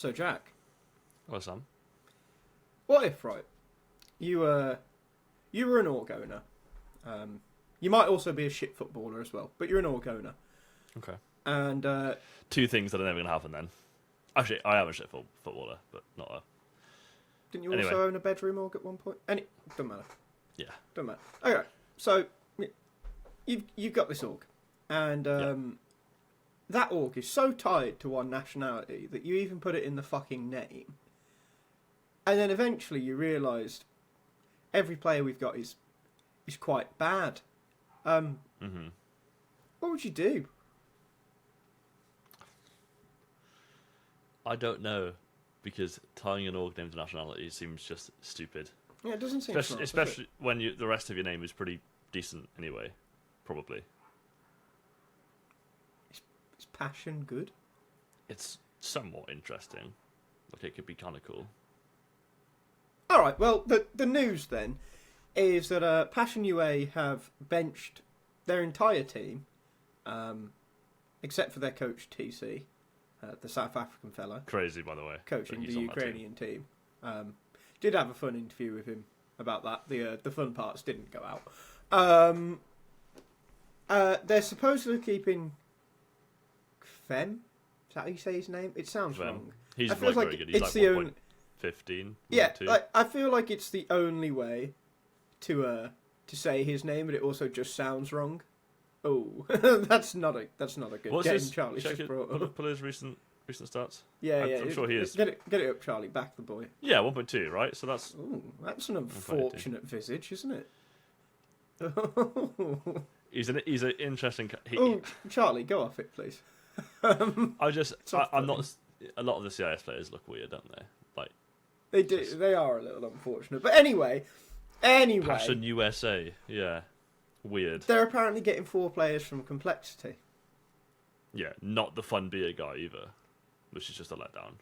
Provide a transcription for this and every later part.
So, Jack, Well, Sam. what if, right, you were an org owner. You might also be a shit footballer as well, but you're an org owner. Okay. And Two things that are never going to happen then. Actually, I am a shit footballer, but not a... didn't you Anyway. also own a bedroom org at one point? Doesn't matter. Yeah. Doesn't matter. Okay, so you've got this org, and that org is so tied to one nationality that you even put it in the fucking name. And then eventually you realised every player we've got is quite bad. What would you do? I don't know, because tying an org name to nationality seems just stupid. Yeah, it doesn't seem smart, especially when the rest of your name is pretty decent anyway, probably. Is passion good? It's somewhat interesting. Like, it could be kind of cool. All right. Well, the news then is that Passion UA have benched their entire team, except for their coach TC, the South African fella. Crazy, by the way. Coaching the Ukrainian team. Did have a fun interview with him about that. The fun parts didn't go out. They're supposedly keeping Fem. Is that how you say his name? It sounds wrong. He's I feel very good. He's like 1.15. Yeah, I feel like it's the only way to say his name, but it also just sounds wrong. Oh, that's not a good What's game. his, Charlie just brought up. Pull his recent stats. Yeah, I'm sure he is. Get it up, Charlie. Back the boy. Yeah, 1.2, right? So that's... Ooh, that's an unfortunate visage, isn't it? He's an interesting... Charlie, go off it, please. I'm not... A lot of the CIS players look weird, don't they? Like, they do. They are a little unfortunate. But anyway. Passion USA, yeah. Weird. They're apparently getting 4 players from Complexity. Yeah, not the fun beer guy either, which is just a letdown.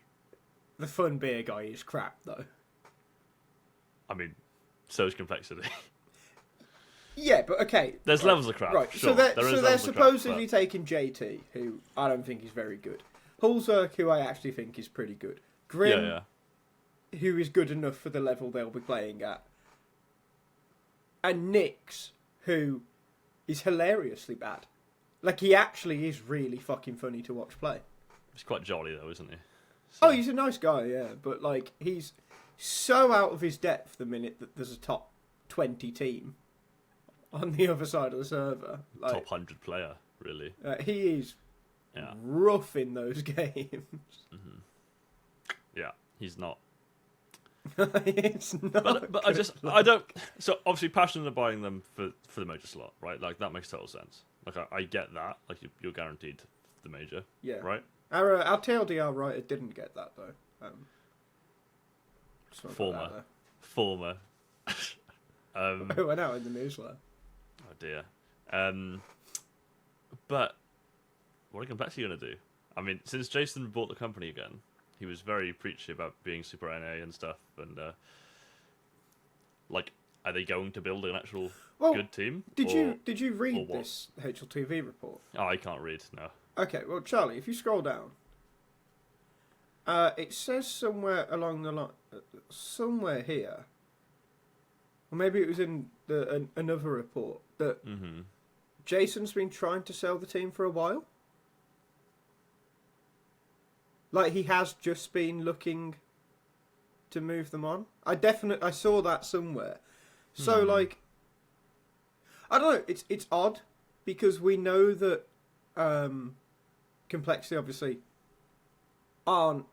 The fun beer guy is crap, though. I mean, so is Complexity. Yeah, but okay. There's levels of crap. Right, Sure. so they're supposedly taking JT, who I don't think is very good. Hulzerk, who I actually think is pretty good. Grim, who is good enough for the level they'll be playing at. And Nix, who is hilariously bad. Like, he actually is really fucking funny to watch play. He's quite jolly, though, isn't he? So. Oh, he's a nice guy, yeah. But, like, he's so out of his depth the minute that there's a top 20 team on the other side of the server. Like, top 100 player, really. He is rough in those games. Mm-hmm. Yeah, he's not. It's not. But I don't. So obviously, Passion are buying them for the major slot, right? Like, that makes total sense. Like, I get that. Like, you're guaranteed the major, yeah. Right. Our TLDR writer didn't get that though. Former. It went out in the newsletter. Oh dear. But what are Complexity going to do? I mean, since Jason bought the company again, he was very preachy about being super NA and stuff. And like, are they going to build an actual good team? Did you read this HLTV report? Oh, I can't read. No. Okay, well, Charlie, if you scroll down, it says somewhere along the line, somewhere here, or maybe it was in another report, that Jason's been trying to sell the team for a while. Like, he has just been looking to move them on. I saw that somewhere. So, like, I don't know, it's odd, because we know that Complexity obviously aren't,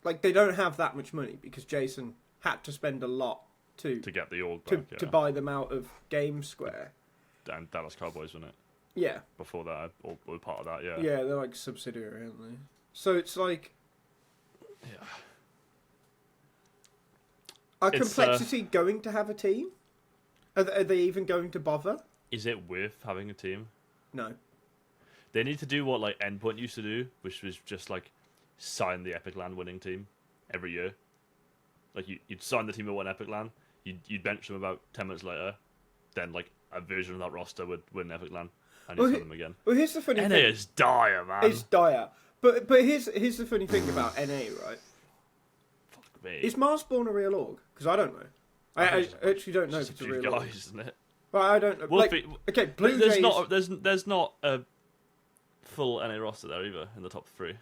like, they don't have that much money, because Jason had to spend a lot to get the org back, to buy them out of Game Square. And Dallas Cowboys, wasn't it? Yeah. Before that, or were part of that, yeah. Yeah, they're like subsidiary, aren't they? So it's like... Yeah. Are Complexity going to have a team? Are they even going to bother? Is it worth having a team? No. They need to do what, like, Endpoint used to do, which was just, like, sign the Epic LAN winning team every year. Like, you'd sign the team that won Epic LAN, you'd bench them about 10 minutes later, then, like, a version of that roster would win Epic LAN, and you'd sign them again. Well, here's the funny thing. NA is dire, man. It's dire. But here's the funny thing about NA, right? Fuck me. Is Marsborn a real org? Because I don't know. I actually don't know if it's a real org. guys, isn't it? But I don't know. Like, okay, Blue there's Jays... there's not a full NA roster there either in the top 3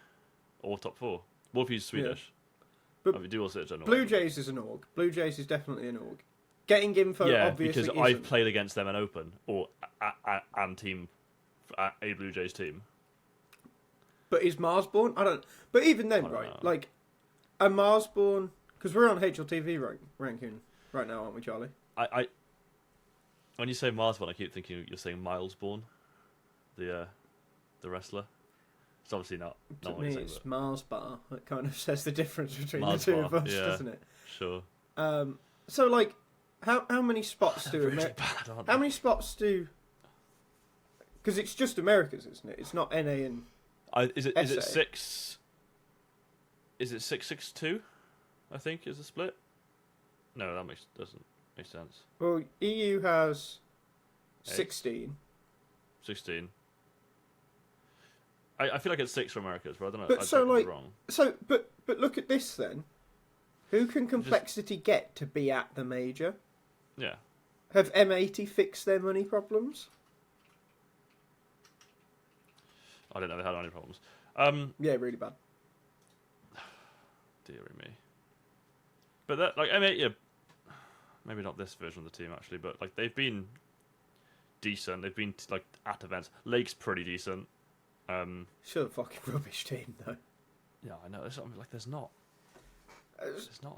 or top 4. Wolfie's Swedish. But I mean, do also general. Blue Jays is an org. Blue Jays is definitely an org. Getting info obviously because isn't. I've played against them in Open or and team a Blue Jays team. But is Marsborn? I don't. But even then, right? know. Like a Marsborn, because we're on HLTV ranking right now, aren't we, Charlie? I when you say Marsborn, I keep thinking you're saying Milesborn, the wrestler. It's obviously not. To what me, you're saying, it's but... Mars Bar. That kind of says the difference between Mars the two Bar, of us, doesn't it? Sure. So like, how many spots do really bad, aren't how they? many spots do? Because it's just Americas, isn't it? It's not NA and. Is it SA. 6? Is it 6-6-2? I think is the split. No, that doesn't make sense. Well, EU has 8. 16. 16. I feel like it's 6 for Americas, but I don't know. But I so could be like, wrong. but look at this then. Who can Complexity get to be at the major? Yeah. Have M80 fixed their money problems? I didn't know they had any problems. Yeah, really bad. Dearie me. But that, like, M8, yeah, maybe not this version of the team actually, but like they've been decent. They've been like at events. Lake's pretty decent. Still a fucking rubbish team though. Yeah, I know. Like, there's not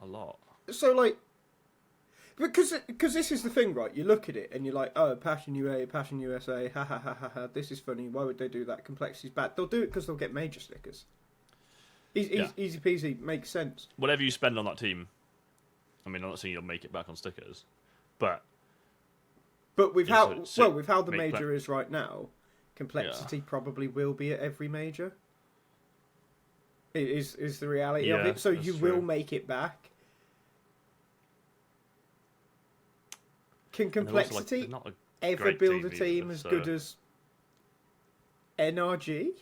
a lot. So like, because this is the thing, right? You look at it and you're like, oh, Passion UA, Passion USA, ha ha ha ha ha. This is funny. Why would they do that? Complexity's bad. They'll do it because they'll get major stickers. Easy peasy, makes sense. Whatever you spend on that team, I mean, I'm not saying you'll make it back on stickers, but with how the make major is right now, Complexity probably will be at every major. It is the reality of it. So you will make it back. Can Complexity ever build a team as good as NRG?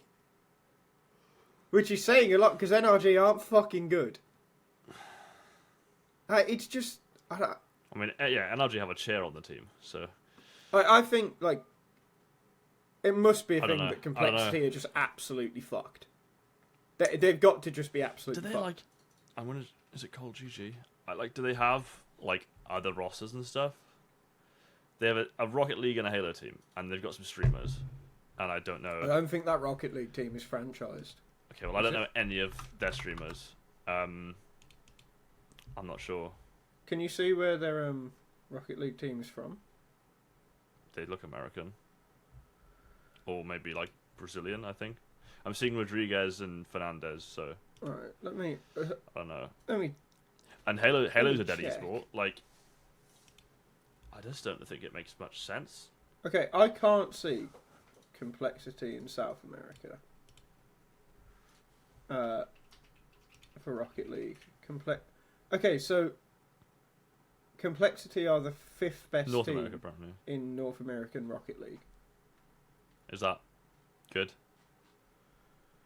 Which is saying a lot because NRG aren't fucking good. It's just I mean, NRG have a chair on the team, so I think like it must be a thing know. that Complexity are just absolutely fucked. They've got to just be absolutely fucked. Do they like? Is it called GG? Do they have like other rosters and stuff? They have a Rocket League and a Halo team, and they've got some streamers. And I don't know. I don't think that Rocket League team is franchised. Okay, well, I don't know any of their streamers. I'm not sure. Can you see where their Rocket League team is from? They look American. Or maybe, like, Brazilian, I think. I'm seeing Rodriguez and Fernandez, so... Alright, let me... I don't know. Let me... And Halo's a dead check. esport. Like, I just don't think it makes much sense. Okay, I can't see Complexity in South America. For Rocket League. Okay, so... Complexity are the 5th best North team America, apparently. in North American Rocket League. Is that good?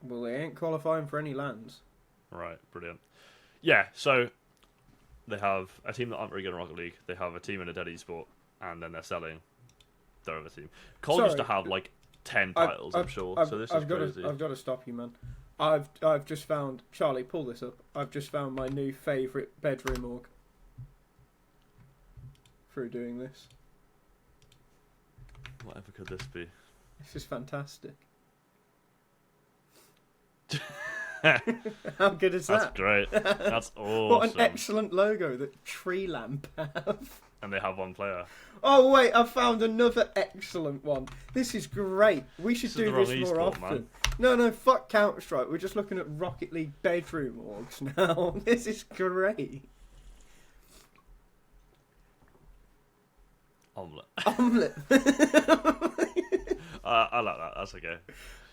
Well, they ain't qualifying for any lands. Right, brilliant. Yeah, so they have a team that aren't very good in Rocket League. They have a team in a dead esport, and then they're selling their other team. Cole used to have like 10 titles, I'm sure. So this is crazy. I've got to stop you, man. I've just found Charlie. Pull this up. I've just found my new favourite bedroom org. Through doing this. Whatever could this be? This is fantastic. How good is that? That's great. That's awesome. What an excellent logo that Tree Lamp have. And they have one player. Oh wait, I found another excellent one. This is great. We should do this more often. Man. No, fuck Counter Strike. We're just looking at Rocket League bedroom orgs now. This is great. Omelette. I like that. That's okay.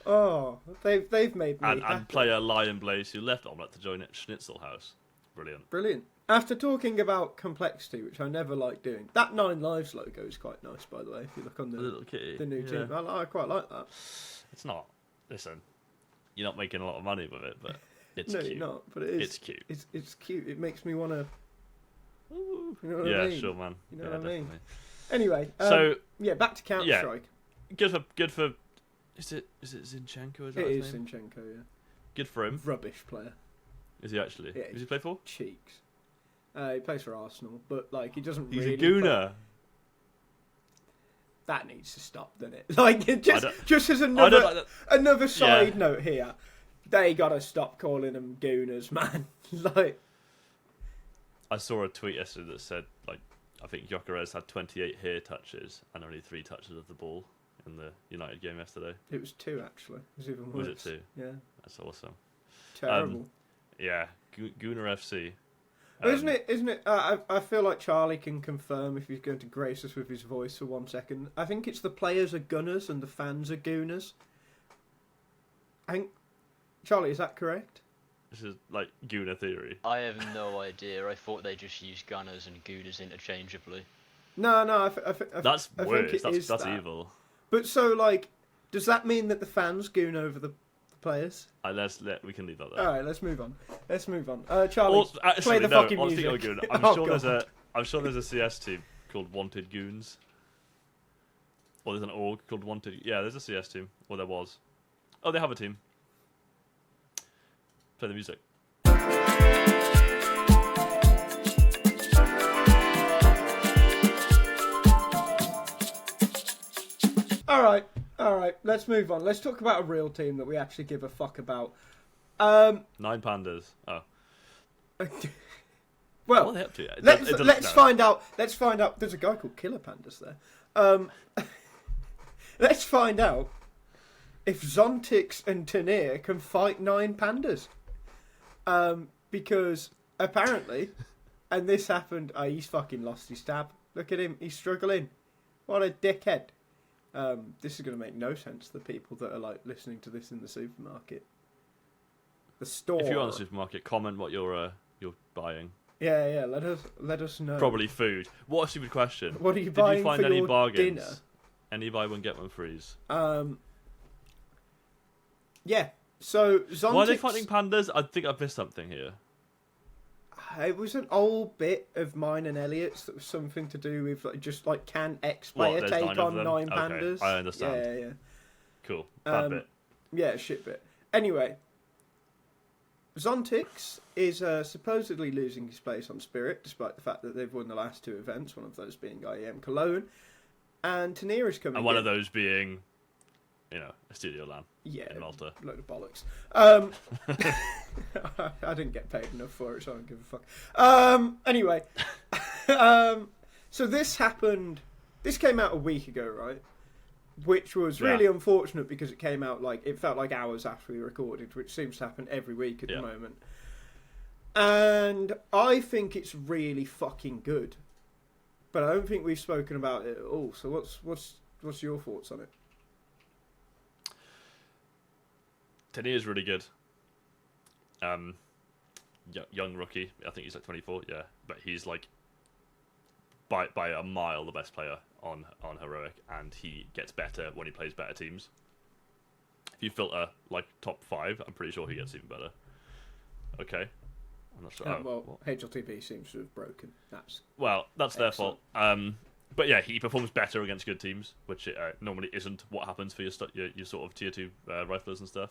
Oh, they've made me and player Lion Blaze who left Omelette to join it Schnitzel House. Brilliant. After talking about Complexity, which I never like doing, that 9 Lives logo is quite nice, by the way. If you look on the little kitty, the new team, I quite like that. It's not. Listen, you're not making a lot of money with it, but it's no, cute. you're not. But it is. It's cute. It's cute. It makes me want to. Ooh. You know what Yeah, I mean? sure, man. You know Yeah, what I mean? definitely. Anyway, So yeah, back to Counter Strike. good for. Is it Zinchenko? Is that It his is name? Zinchenko, yeah. Good for him. Rubbish player. Is he actually? Yeah, Does he play for? Cheeks. He plays for Arsenal, but like he doesn't He's really. a gooner. That needs to stop, doesn't it? Like just as I don't like that. another side note here, they gotta stop calling them gooners, man. Like, I saw a tweet yesterday that said, like, I think Gyökeres had 28 hair touches and only 3 touches of the ball in the United game yesterday. it was 2 actually. It was even worse. Was it 2? Yeah. That's awesome. Terrible. Yeah, Gooner FC. Isn't it? I feel like Charlie can confirm if he's going to grace us with his voice for 1 second. I think it's the players are gunners and the fans are gooners. I think, Charlie, is that correct? This is like Gooner theory. I have no idea. I thought they just used gunners and gooners interchangeably. No. That's I worse. think it is That's that. evil. But so, like, does that mean that the fans goon over the players? We can leave that there. All right, let's move on. Charlie, Well, actually, play the no, fucking honestly, music. Goon, God. I'm sure there's a CS team called Wanted Goons. Or there's an org called Wanted. Yeah, there's a CS team. Or there was. Oh, they have a team. Play the music. All right. Let's move on. Let's talk about a real team that we actually give a fuck about. 9 pandas. Oh. Well, What are they up to? let's find out. Let's find out. There's a guy called Killer Pandas there. Let's find out if Zontix and Tanir can fight 9 pandas. Because apparently, and this happened. He's fucking lost his tab. Look at him. He's struggling. What a dickhead. This is going to make no sense to the people that are like listening to this in the supermarket. The store. If you're on the supermarket, comment what you're buying. Yeah. Let us know. Probably food. What a stupid question. What are you Did buying you find for any your bargains? dinner? Any buy one get one freeze. Yeah. So Zontix. Why are they fighting pandas? I think I've missed something here. It was an old bit of mine and Elliot's that was something to do with like just like can X player There's take 9 of on them? 9 Okay, pandas? I understand. Yeah. Cool. Bad bit. Yeah, shit bit. Anyway, Zontix is supposedly losing his place on Spirit, despite the fact that they've won the last 2 events, one of those being IEM Cologne, and Tanir is coming And one in. of those being, a studio LAN in Malta. Load of bollocks. I didn't get paid enough for it, so I don't give a fuck. Anyway, so this happened. This came out a week ago, right? Which was really unfortunate because it came out it felt like hours after we recorded, which seems to happen every week at the moment. And I think it's really fucking good, but I don't think we've spoken about it at all. So what's your thoughts on it? Tanir is really good. Young rookie. I think he's like 24. Yeah, but he's like by a mile the best player on heroic, and he gets better when he plays better teams. If you filter like top 5, I'm pretty sure he gets even better. Okay, I'm not sure. HLTV seems to have broken. That's their fault. But yeah, he performs better against good teams, which normally isn't what happens for your sort of tier 2 riflers and stuff.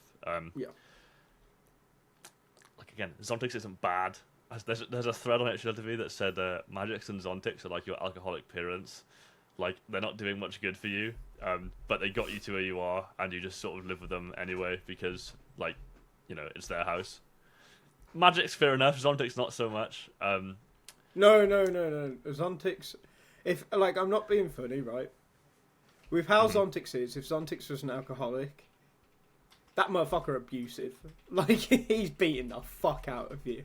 Like again, Zontix isn't bad. There's a thread on HLTV that said Magix and Zontix are like your alcoholic parents. Like they're not doing much good for you, but they got you to where you are, and you just sort of live with them anyway because it's their house. Magic's fair enough. Zontix not so much. No. Zontix. If I'm not being funny, right? With how Zontix is, if Zontix was an alcoholic, that motherfucker abusive. Like he's beating the fuck out of you.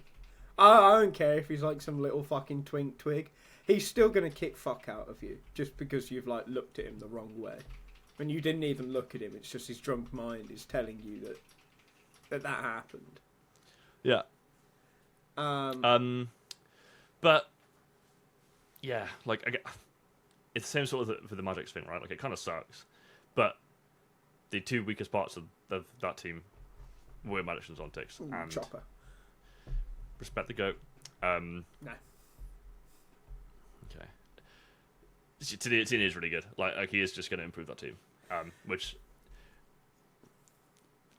I don't care if he's like some little fucking twig. He's still gonna kick fuck out of you just because you've looked at him the wrong way. When you didn't even look at him, it's just his drunk mind is telling you that happened. Yeah. But yeah, it's the same sort of for the Magix thing, right? Like it kind of sucks, but the 2 weakest parts of that team We're Madison's on ticks. Ooh, And Chopper. respect the goat. No. Okay. Tini is really good. Like he is just going to improve that team. Which,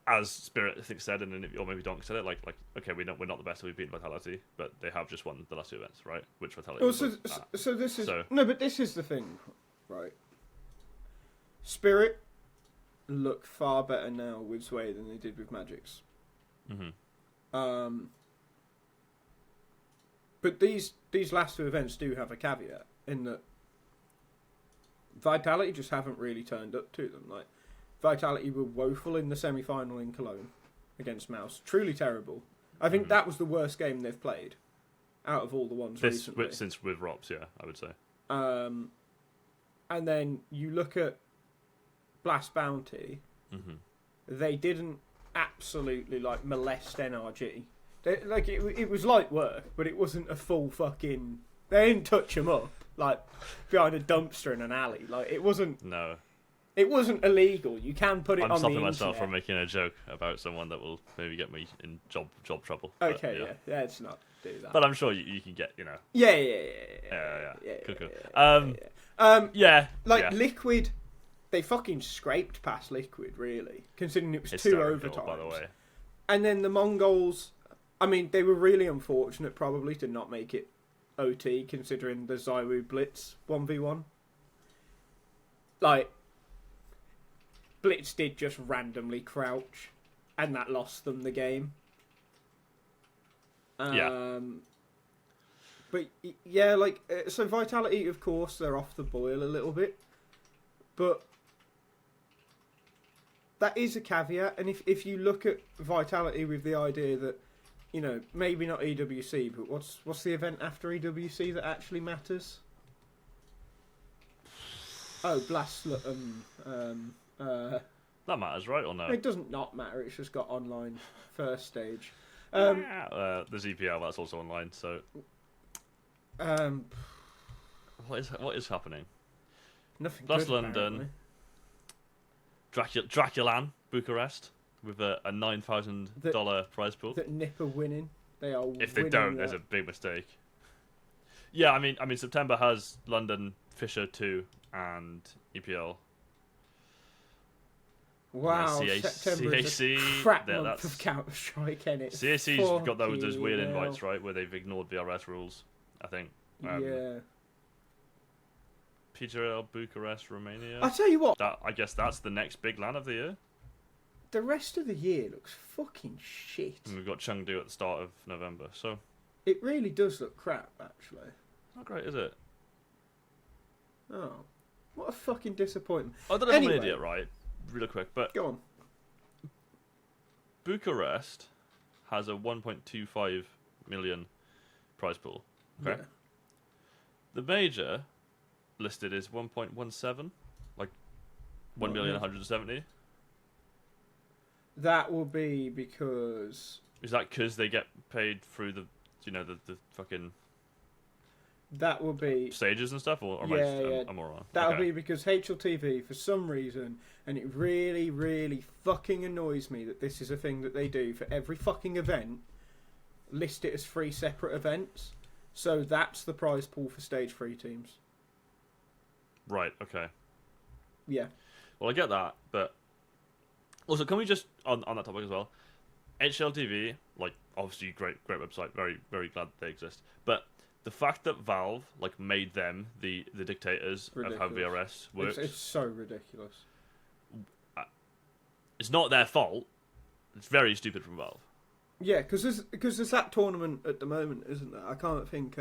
as Spirit I think said, and or maybe Donk said it, like okay, we're not the best. We've beaten Vitality, but they have just won the last 2 events, right? Which Vitality? Well, so this is no, but this is the thing, right? Spirit look far better now with Sway than they did with Magic's. Mm-hmm. But these last 2 events do have a caveat in that Vitality just haven't really turned up to them. Like Vitality were woeful in the semi-final in Cologne against Mouse, truly terrible. I think that was the worst game they've played out of all the ones recently. Since with Robs, yeah, I would say. And then you look at Blast Bounty, they didn't absolutely like molest NRG. It was light work, but it wasn't a full fucking. They didn't touch them up like behind a dumpster in an alley. Like it wasn't. No. It wasn't illegal. You can put it on the internet. I'm stopping myself from making a joke about someone that will maybe get me in job trouble. Okay, but, yeah, let's not do that. But I'm sure you can get, Yeah. Cool. Liquid, they fucking scraped past Liquid, really, considering it was 2 overtimes. By the way. And then the Mongols, I mean, they were really unfortunate probably to not make it OT, considering the Zywoo Blitz 1v1. Like, Blitz did just randomly crouch, and that lost them the game. But yeah, so Vitality, of course, they're off the boil a little bit, but that is a caveat. And if you look at Vitality with the idea that, maybe not EWC, but what's the event after EWC that actually matters? Oh, Blast. That matters, right, or no? It doesn't not matter. It's just got online first stage. The ZPL, that's also online. So, what is happening? Nothing. Plus good, London, Draculan, Bucharest, with a $9,000 prize pool. That Nip are winning. They are. If they don't, there's a big mistake. Yeah, I mean, September has London, Fisher 2, and EPL. Wow, September is a crap month of Counter-Strike, isn't it? CAC's got those weird invites, right, where they've ignored VRS rules, I think. Yeah. PGL, Bucharest, Romania. I'll tell you what. I guess that's the next big LAN of the year. The rest of the year looks fucking shit. And we've got Chengdu at the start of November, so... It really does look crap, actually. Not great, is it? Oh. What a fucking disappointment. I don't know if I'm an idiot, right? Really quick, but... Go on. Bucharest has a 1.25 million prize pool. Okay. Yeah. The major listed is 1.17, like 1,170,000. That will be because... Is that because they get paid through the fucking... That will be... stages and stuff, or am I'm all wrong? That'll be because HLTV, for some reason, and it really, really fucking annoys me that this is a thing that they do for every fucking event, list it as 3 separate events. So that's the prize pool for stage 3 teams. Right, okay. Yeah. Well, I get that, but... Also, can we just, on that topic as well, HLTV, obviously great website, very, very glad they exist, but the fact that Valve, made them the dictators of how VRS works... It's so ridiculous. It's not their fault. It's very stupid from Valve. Yeah, because there's that tournament at the moment, isn't there? I can't think...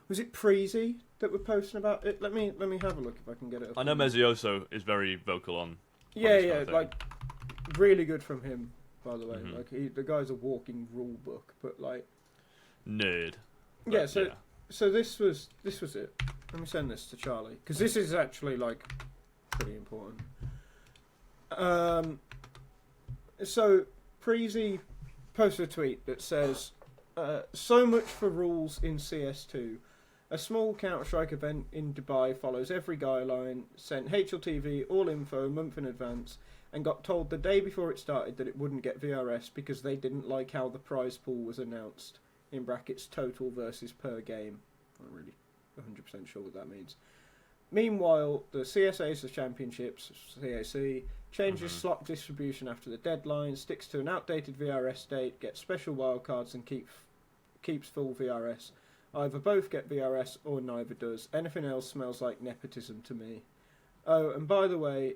was it Preasy that were posting about it? Let me have a look if I can get it up. I know Mezioso is very vocal on... Yeah, really good from him, by the way. Mm-hmm. The guy's a walking rule book, but nerd. Yeah, so this was it. Let me send this to Charlie because this is actually pretty important. So Preasy posted a tweet that says, "So much for rules in CS2. A small Counter-Strike event in Dubai follows every guideline. Sent HLTV all info a month in advance. and got told the day before it started that it wouldn't get VRS because they didn't like how the prize pool was announced, in brackets total versus per game. I'm not really 100% sure what that means. Meanwhile, the CSAs, the championships, CAC, changes slot distribution after the deadline, sticks to an outdated VRS date, gets special wildcards and keeps full VRS. Either both get VRS or neither does. Anything else smells like nepotism to me. Oh, and by the way,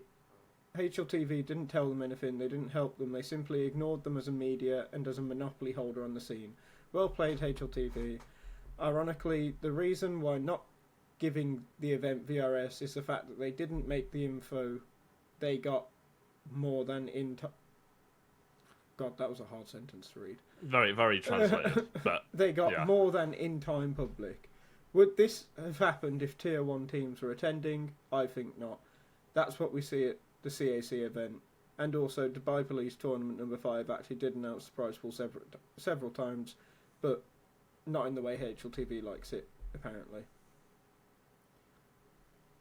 HLTV didn't tell them anything, they didn't help them, they simply ignored them as a media and as a monopoly holder on the scene. Well played, HLTV. Ironically, the reason why not giving the event VRS is the fact that they didn't make the info they got more than in... God, that was a hard sentence to read. Very, very translated. But they got more than in-time public. Would this have happened if Tier 1 teams were attending? I think not. That's what we see at the CAC event. And also, Dubai Police Tournament number 5 actually did announce the prize pool several times, but not in the way HLTV likes it, apparently.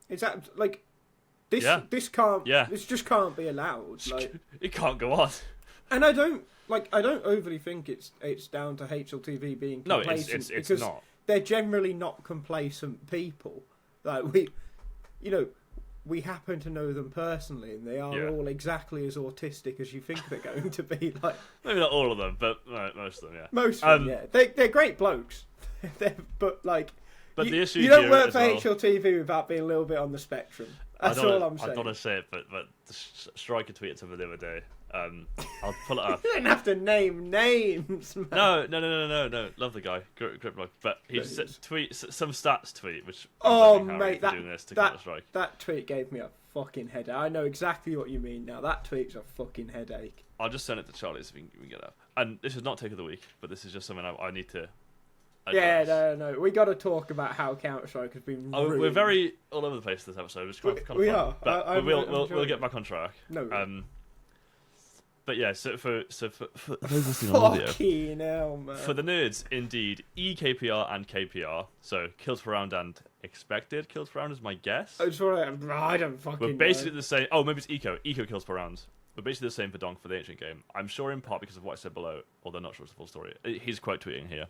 Is that, like... This can't... Yeah. This just can't be allowed. Like, it can't go on. And I don't overly think it's down to HLTV being complacent. No, it's because not. They're generally not complacent people. Like we happen to know them personally, and they are all exactly as autistic as you think they're going to be. Like maybe not all of them, but most of them, yeah. Most of them, yeah. They're great blokes. But the issue you don't here work as for well, HLTV without being a little bit on the spectrum. That's all I'm saying. I don't want to say it, but the Striker tweeted something the other day. I'll pull it up. You don't have to name names, man. No. Love the guy, great bloke. But he some stats tweet, which mate, doing this to Counter-Strike. That tweet gave me a fucking headache. I know exactly what you mean now. That tweet's a fucking headache. I'll just send it to Charlie so we can get it up. And this is not take of the week, but this is just something I need to. Yeah, no. We got to talk about how Counter-Strike has been. We're very all over the place this episode. It's kind of fun. Are. But we'll get back on track. No. But yeah, so for fucking hell, man. For the nerds, indeed, EKPR and KPR. So kills per round and expected kills per round is my guess. I don't fucking. We're basically the same. Oh, maybe it's eco kills per round. We're basically the same for Donk for the ancient game. I'm sure in part because of what I said below, although not sure it's the full story. He's quote tweeting here.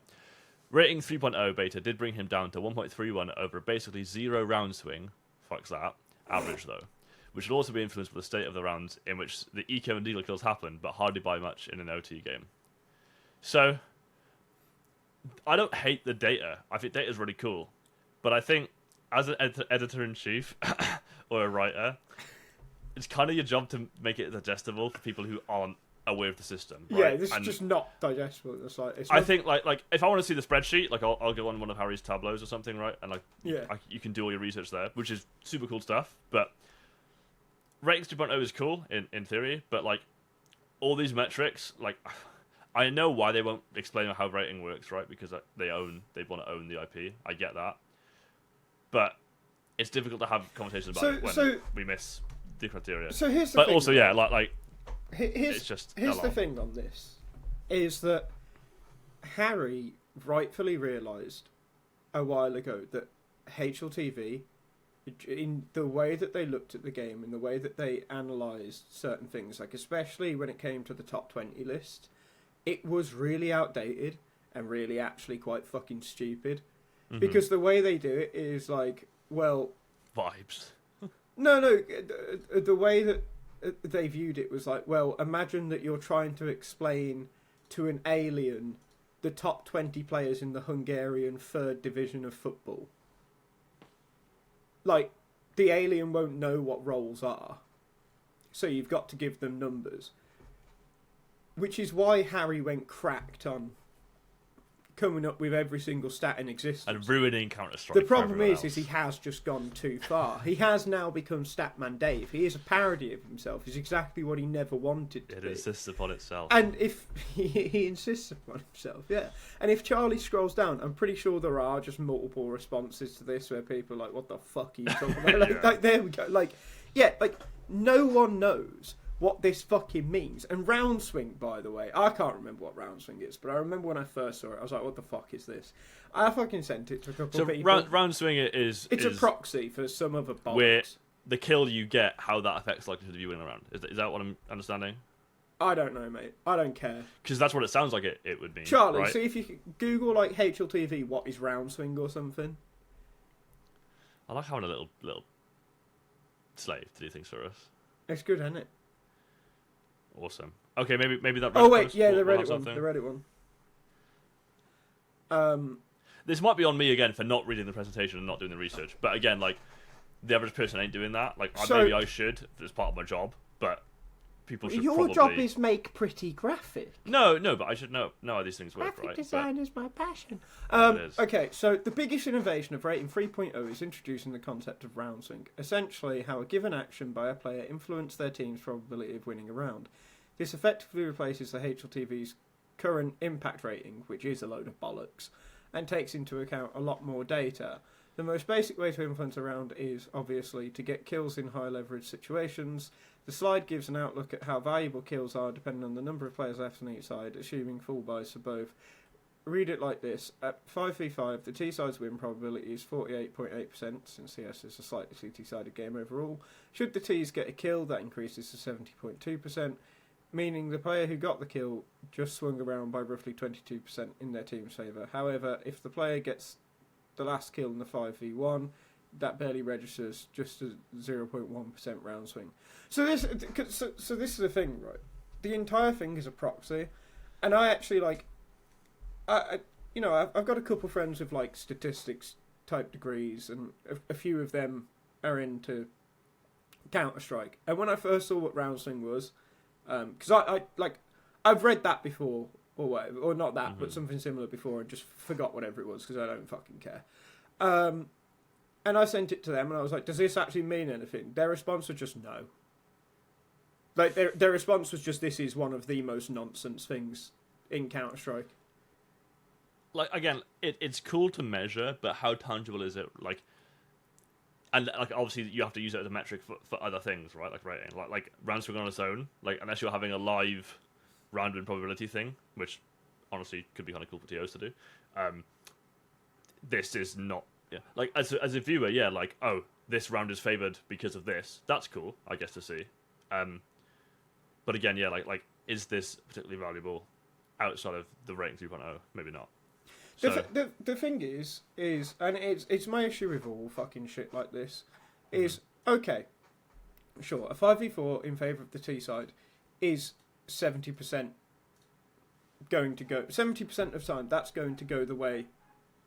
Rating 3.0 beta did bring him down to 1.31 over a basically 0 round swing. Fucks that. Average though. Which will also be influenced by the state of the rounds in which the eco and dealer kills happen, but hardly by much in an OT game. So, I don't hate the data. I think data is really cool. But I think, as an editor-in-chief, or a writer, it's kind of your job to make it digestible for people who aren't aware of the system. Right? Yeah, this is just not digestible. I think, like, if I want to see the spreadsheet, like, I'll go on one of Harry's tableaus or something, right? And, like, you can do all your research there, which is super cool stuff, but... Ratings 2.0 is cool in theory, but like all these metrics, like I know why they won't explain how rating works, right? Because they want to own the IP. I get that, but it's difficult to have conversations about it when we miss the criteria. So here's the but thing. Also, yeah, here's the thing on this is that Harry rightfully realised a while ago that HLTV, in the way that they looked at the game, in the way that they analysed certain things, like especially when it came to the top 20 list, it was really outdated and really actually quite fucking stupid. Mm-hmm. Because the way they do it is like, well... Vibes. No, the way that they viewed it was like, well, imagine that you're trying to explain to an alien the top 20 players in the Hungarian 3rd division of football. Like, the alien won't know what roles are. So you've got to give them numbers. Which is why Harry went cracked on coming up with every single stat in existence. And ruining Counter-Strike. The problem is he has just gone too far. He has now become Statman Dave. He is a parody of himself. He's exactly what he never wanted to be. It insists upon itself. And if he insists upon himself, yeah. And if Charlie scrolls down, I'm pretty sure there are just multiple responses to this where people are like, what the fuck are you talking about? Like, there we go. Like, no one knows what this fucking means. And round swing, by the way, I can't remember what round swing is, but I remember when I first saw it, I was like, what the fuck is this? I fucking sent it to a couple of people. Round swing It's a proxy for some other bollocks. We're the kill you get, how that affects likelihood of you winning around. Is that what I'm understanding? I don't know, mate. I don't care. Because that's what it sounds like it would mean. Charlie, right? see if you could Google like HLTV, what is round swing or something. I like having a little slave to do things for us. It's good, isn't it? Awesome. Okay, maybe that. Oh wait, post yeah, will the have Reddit one. something. The Reddit one. This might be on me again for not reading the presentation and not doing the research. But again, like the average person ain't doing that. Like maybe I should as part of my job, but people should. Your probably... job is make pretty graphic. No, but I should know how these things work, Graphic right? design is my passion. It is. Okay, so the biggest innovation of rating 3.0 is introducing the concept of round swing, essentially how a given action by a player influences their team's probability of winning a round. This effectively replaces the HLTV's current impact rating, which is a load of bollocks, and takes into account a lot more data. The most basic way to influence a round is, obviously, to get kills in high leverage situations. The slide gives an outlook at how valuable kills are depending on the number of players left on each side, assuming full buys for both. Read it like this. At 5v5, the T-side's win probability is 48.8%, since CS is a slightly T-sided game overall. Should the Ts get a kill, that increases to 70.2%, meaning the player who got the kill just swung around by roughly 22% in their team's favour. However, if the player gets the last kill in the 5v1, that barely registers, just a 0.1% round swing. So this is the thing, right? The entire thing is a proxy, and I actually I've got a couple friends with like statistics type degrees, and a few of them are into Counter-Strike. And when I first saw what round swing was, because I've read that before or whatever, or not that, but something similar before, and just forgot whatever it was because I don't fucking care. And I sent it to them, and I was like, "Does this actually mean anything?" Their response was just no. Like their response was just, "This is one of the most nonsense things in Counter-Strike." Like again, it's cool to measure, but how tangible is it? Like, and like obviously you have to use it as a metric for other things, right? Like rating, like round swing on its own. Like unless you're having a live round win probability thing, which honestly could be kind of cool for TOs to do. This is not. Yeah, like as a viewer, yeah, like this round is favoured because of this. That's cool, I guess, to see. But again, yeah, like is this particularly valuable outside of the rating 3.0? Maybe not. So, the thing is, and it's my issue with all fucking shit like this, is okay, sure, a 5v4 in favour of the T side is 70% going to go 70% of time. That's going to go the way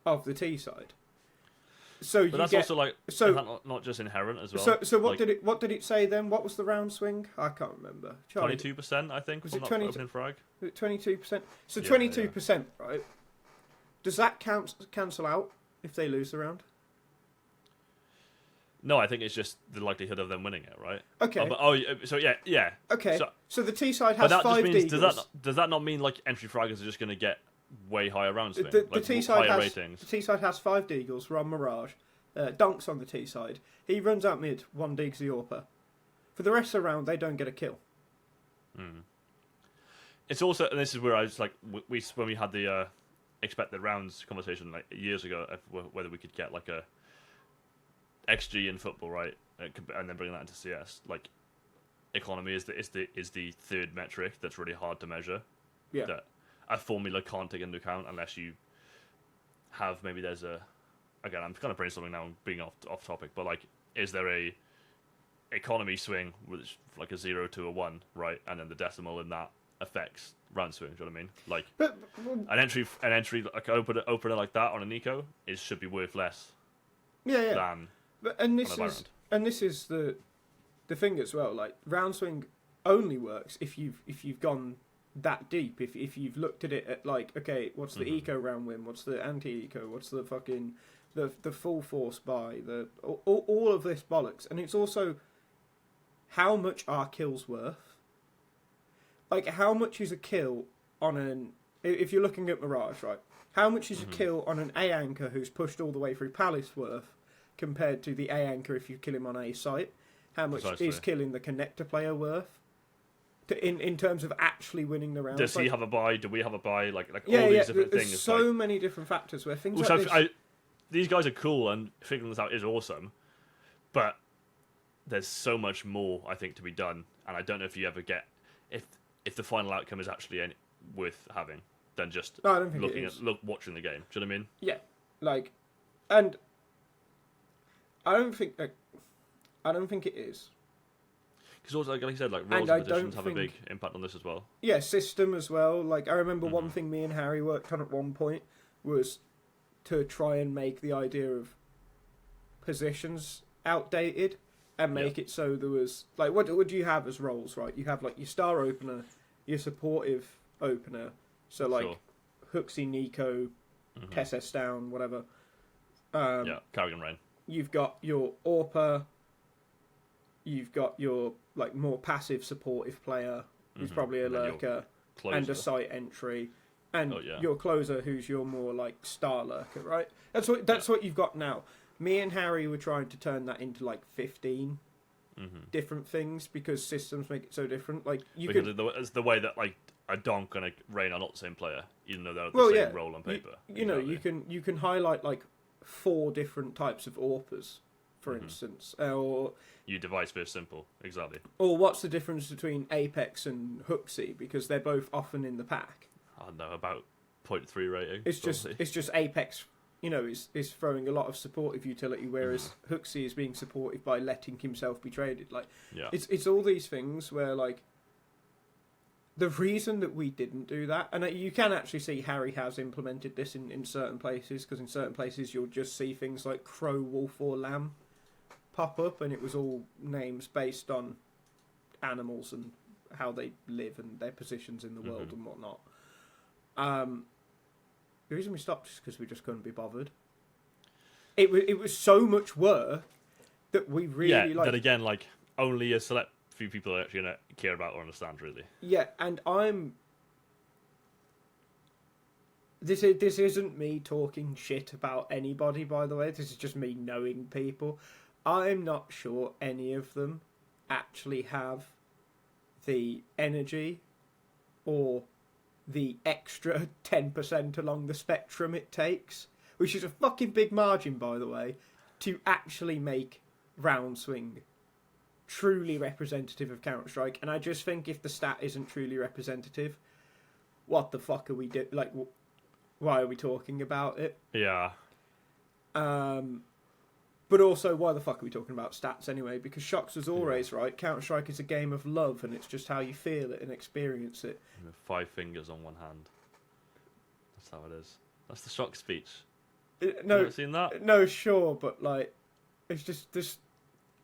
of the T side. So but that's also like is that not just inherent as well. So what did it say then? What was the round swing? I can't remember. 22%, I think. Was it 20? Opening frag? 22%. So 22%, right? Does that cancel out if they lose the round? No, I think it's just the likelihood of them winning it, right? Okay. So yeah. Okay. So the T side but has that 5 just means, deagles. does that not mean like entry fraggers are just going to get way higher round swing? The like, T side higher has ratings? the T side has 5 deagles. We're on Mirage. Dunks on the T side. He runs out mid. 1 deags the AWPer. For the rest of the round, they don't get a kill. It's also, and this is where I was like, when we had the expected rounds conversation like years ago, whether we could get like a XG in football, right, and then bring that into CS. Like, economy is the third metric that's really hard to measure. Yeah. That a formula can't take into account unless you have maybe there's a. Again, I'm kind of brainstorming now, being off topic, but like, is there a economy swing with like a 0 to a 1, right, and then the decimal in that affects round swing? Do you know what I mean? Like, an entry like opener like that on an eco should be worth less. Yeah. Than And this is the thing as well. Like, round swing only works if you've gone that deep. If you've looked at it at like, okay, what's the eco round win? What's the anti-eco? What's the fucking the full force buy? All of this bollocks. And it's also how much are kills worth? Like, how much is a kill on an... If you're looking at Mirage, right? How much is a kill on an A anchor who's pushed all the way through Palace worth compared to the A anchor if you kill him on A site? How much is killing the connector player worth? In terms of actually winning the round? Does he have a buy? Do we have a buy? Like all these different there's things. So many different factors where things like this... These guys are cool, and figuring this out is awesome. But there's so much more I think to be done, and I don't know if you ever get if the final outcome is actually worth having than just No, I don't think it is. watching the game. Do you know what I mean? Yeah, like, and I don't think it is. Because also, like I said, like And roles I and positions don't have a big think- impact on this as well. Yeah, system as well. Like, I remember one thing me and Harry worked on at one point was to try and make the idea of positions outdated and make it so there was like what do you have as roles, right? You have like your star opener, your supportive opener, so like Sure. Hooksy, Nico, Tess down, whatever. Yeah, Carrigan Rain. You've got your AWPer, you've got your like more passive supportive player who's probably a And then your lurker Closer. and a site entry, and Oh, yeah. your closer who's your more like star lurker, right? That's what you've got now. Me and Harry were trying to turn that into like 15 different things because systems make it so different. Like you Because could, it's the way that like a Donk and a Rain are not the same player, even though they're the well, same yeah, role on paper. you know, you can highlight like 4 different types of AWPers, for instance, or You device versus simple, exactly. what's the difference between Apex and Hooksy because they're both often in the pack. I don't know, about 0.3 rating. It's just Apex, you know, is throwing a lot of supportive utility, whereas Hooksy is being supportive by letting himself be traded. Like, Yeah. it's all these things where like the reason that we didn't do that, and you can actually see Harry has implemented this in certain places, because in certain places you'll just see things like Crow, Wolf, or Lamb pop up, and it was all names based on animals and how they live and their positions in the world and whatnot. The reason we stopped is because we just couldn't be bothered. It was so much work that we really then again, like only a select few people are actually gonna care about or understand, really. Yeah, and this isn't me talking shit about anybody, by the way. This is just me knowing people. I'm not sure any of them actually have the energy or the extra 10% along the spectrum it takes, which is a fucking big margin, by the way, to actually make round swing truly representative of Counter-Strike. And I just think if the stat isn't truly representative, what the fuck are we doing? Like, why are we talking about it? Yeah. But also, why the fuck are we talking about stats anyway? Because Shocks was always right. Counter-Strike is a game of love, and it's just how you feel it and experience it. With 5 fingers on one hand. That's how it is. That's the shock speech. No, You ever seen that? no, sure, but like, it's just this.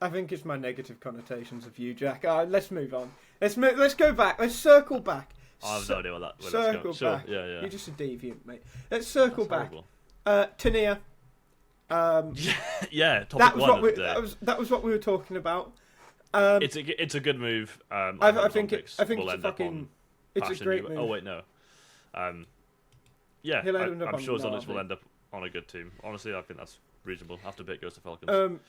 I think it's my negative connotations of you, Jack. Let's move on. Let's go back. Let's circle back. I have no idea what that. Where Circle that's going. back. Sure. Yeah. You're just a deviant, mate. Let's circle That's back. horrible. Tania. Yeah. Topic That was one what of the day. that was what we were talking about. It's a good move. I think it's a end up fucking. on It's a Passion. great move. Oh wait, no. Yeah, He'll end up I'm on sure Zonich Na'Vi. will end up on a good team. Honestly, I think that's reasonable. After bit goes to Falcons.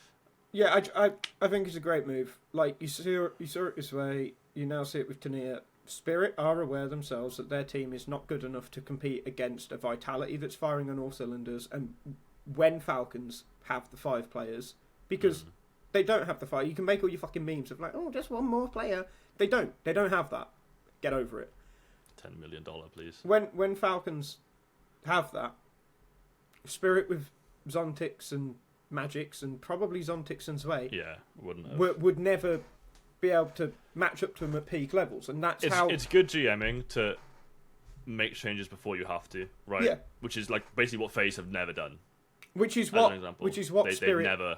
Yeah, I think it's a great move. Like you saw it this way. You now see it with Tania. Spirit are aware themselves that their team is not good enough to compete against a Vitality that's firing on all cylinders, and when Falcons have the 5 players, because they don't have the 5, you can make all your fucking memes of like, oh, just one more player. They don't have that. Get over it. $10 million, please. When Falcons have that, Spirit with Zontix and Magix and probably Zontix and Zwei Yeah, wouldn't have. would never be able to match up to them at peak levels, and that's how It's good GMing to make changes before you have to, right? Yeah. Which is like basically what FaZe have never done. which is As an what example, they Spirit never.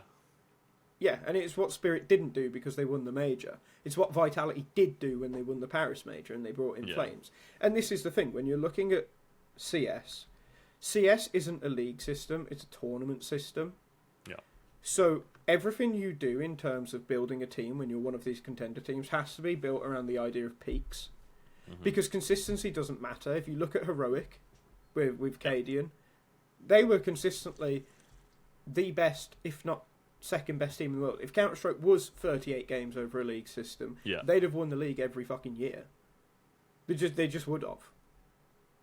yeah, and it's what Spirit didn't do because they won the major. It's what Vitality did do when they won the Paris major and they brought in Flames. And this is the thing, when you're looking at CS isn't a league system, it's a tournament system. Yeah. So everything you do in terms of building a team when you're one of these contender teams has to be built around the idea of peaks. Because consistency doesn't matter. If you look at Heroic with Cadian, they were consistently the best, if not second best team in the world. If Counter-Strike was 38 games over a league system, they'd have won the league every fucking year. They just would have.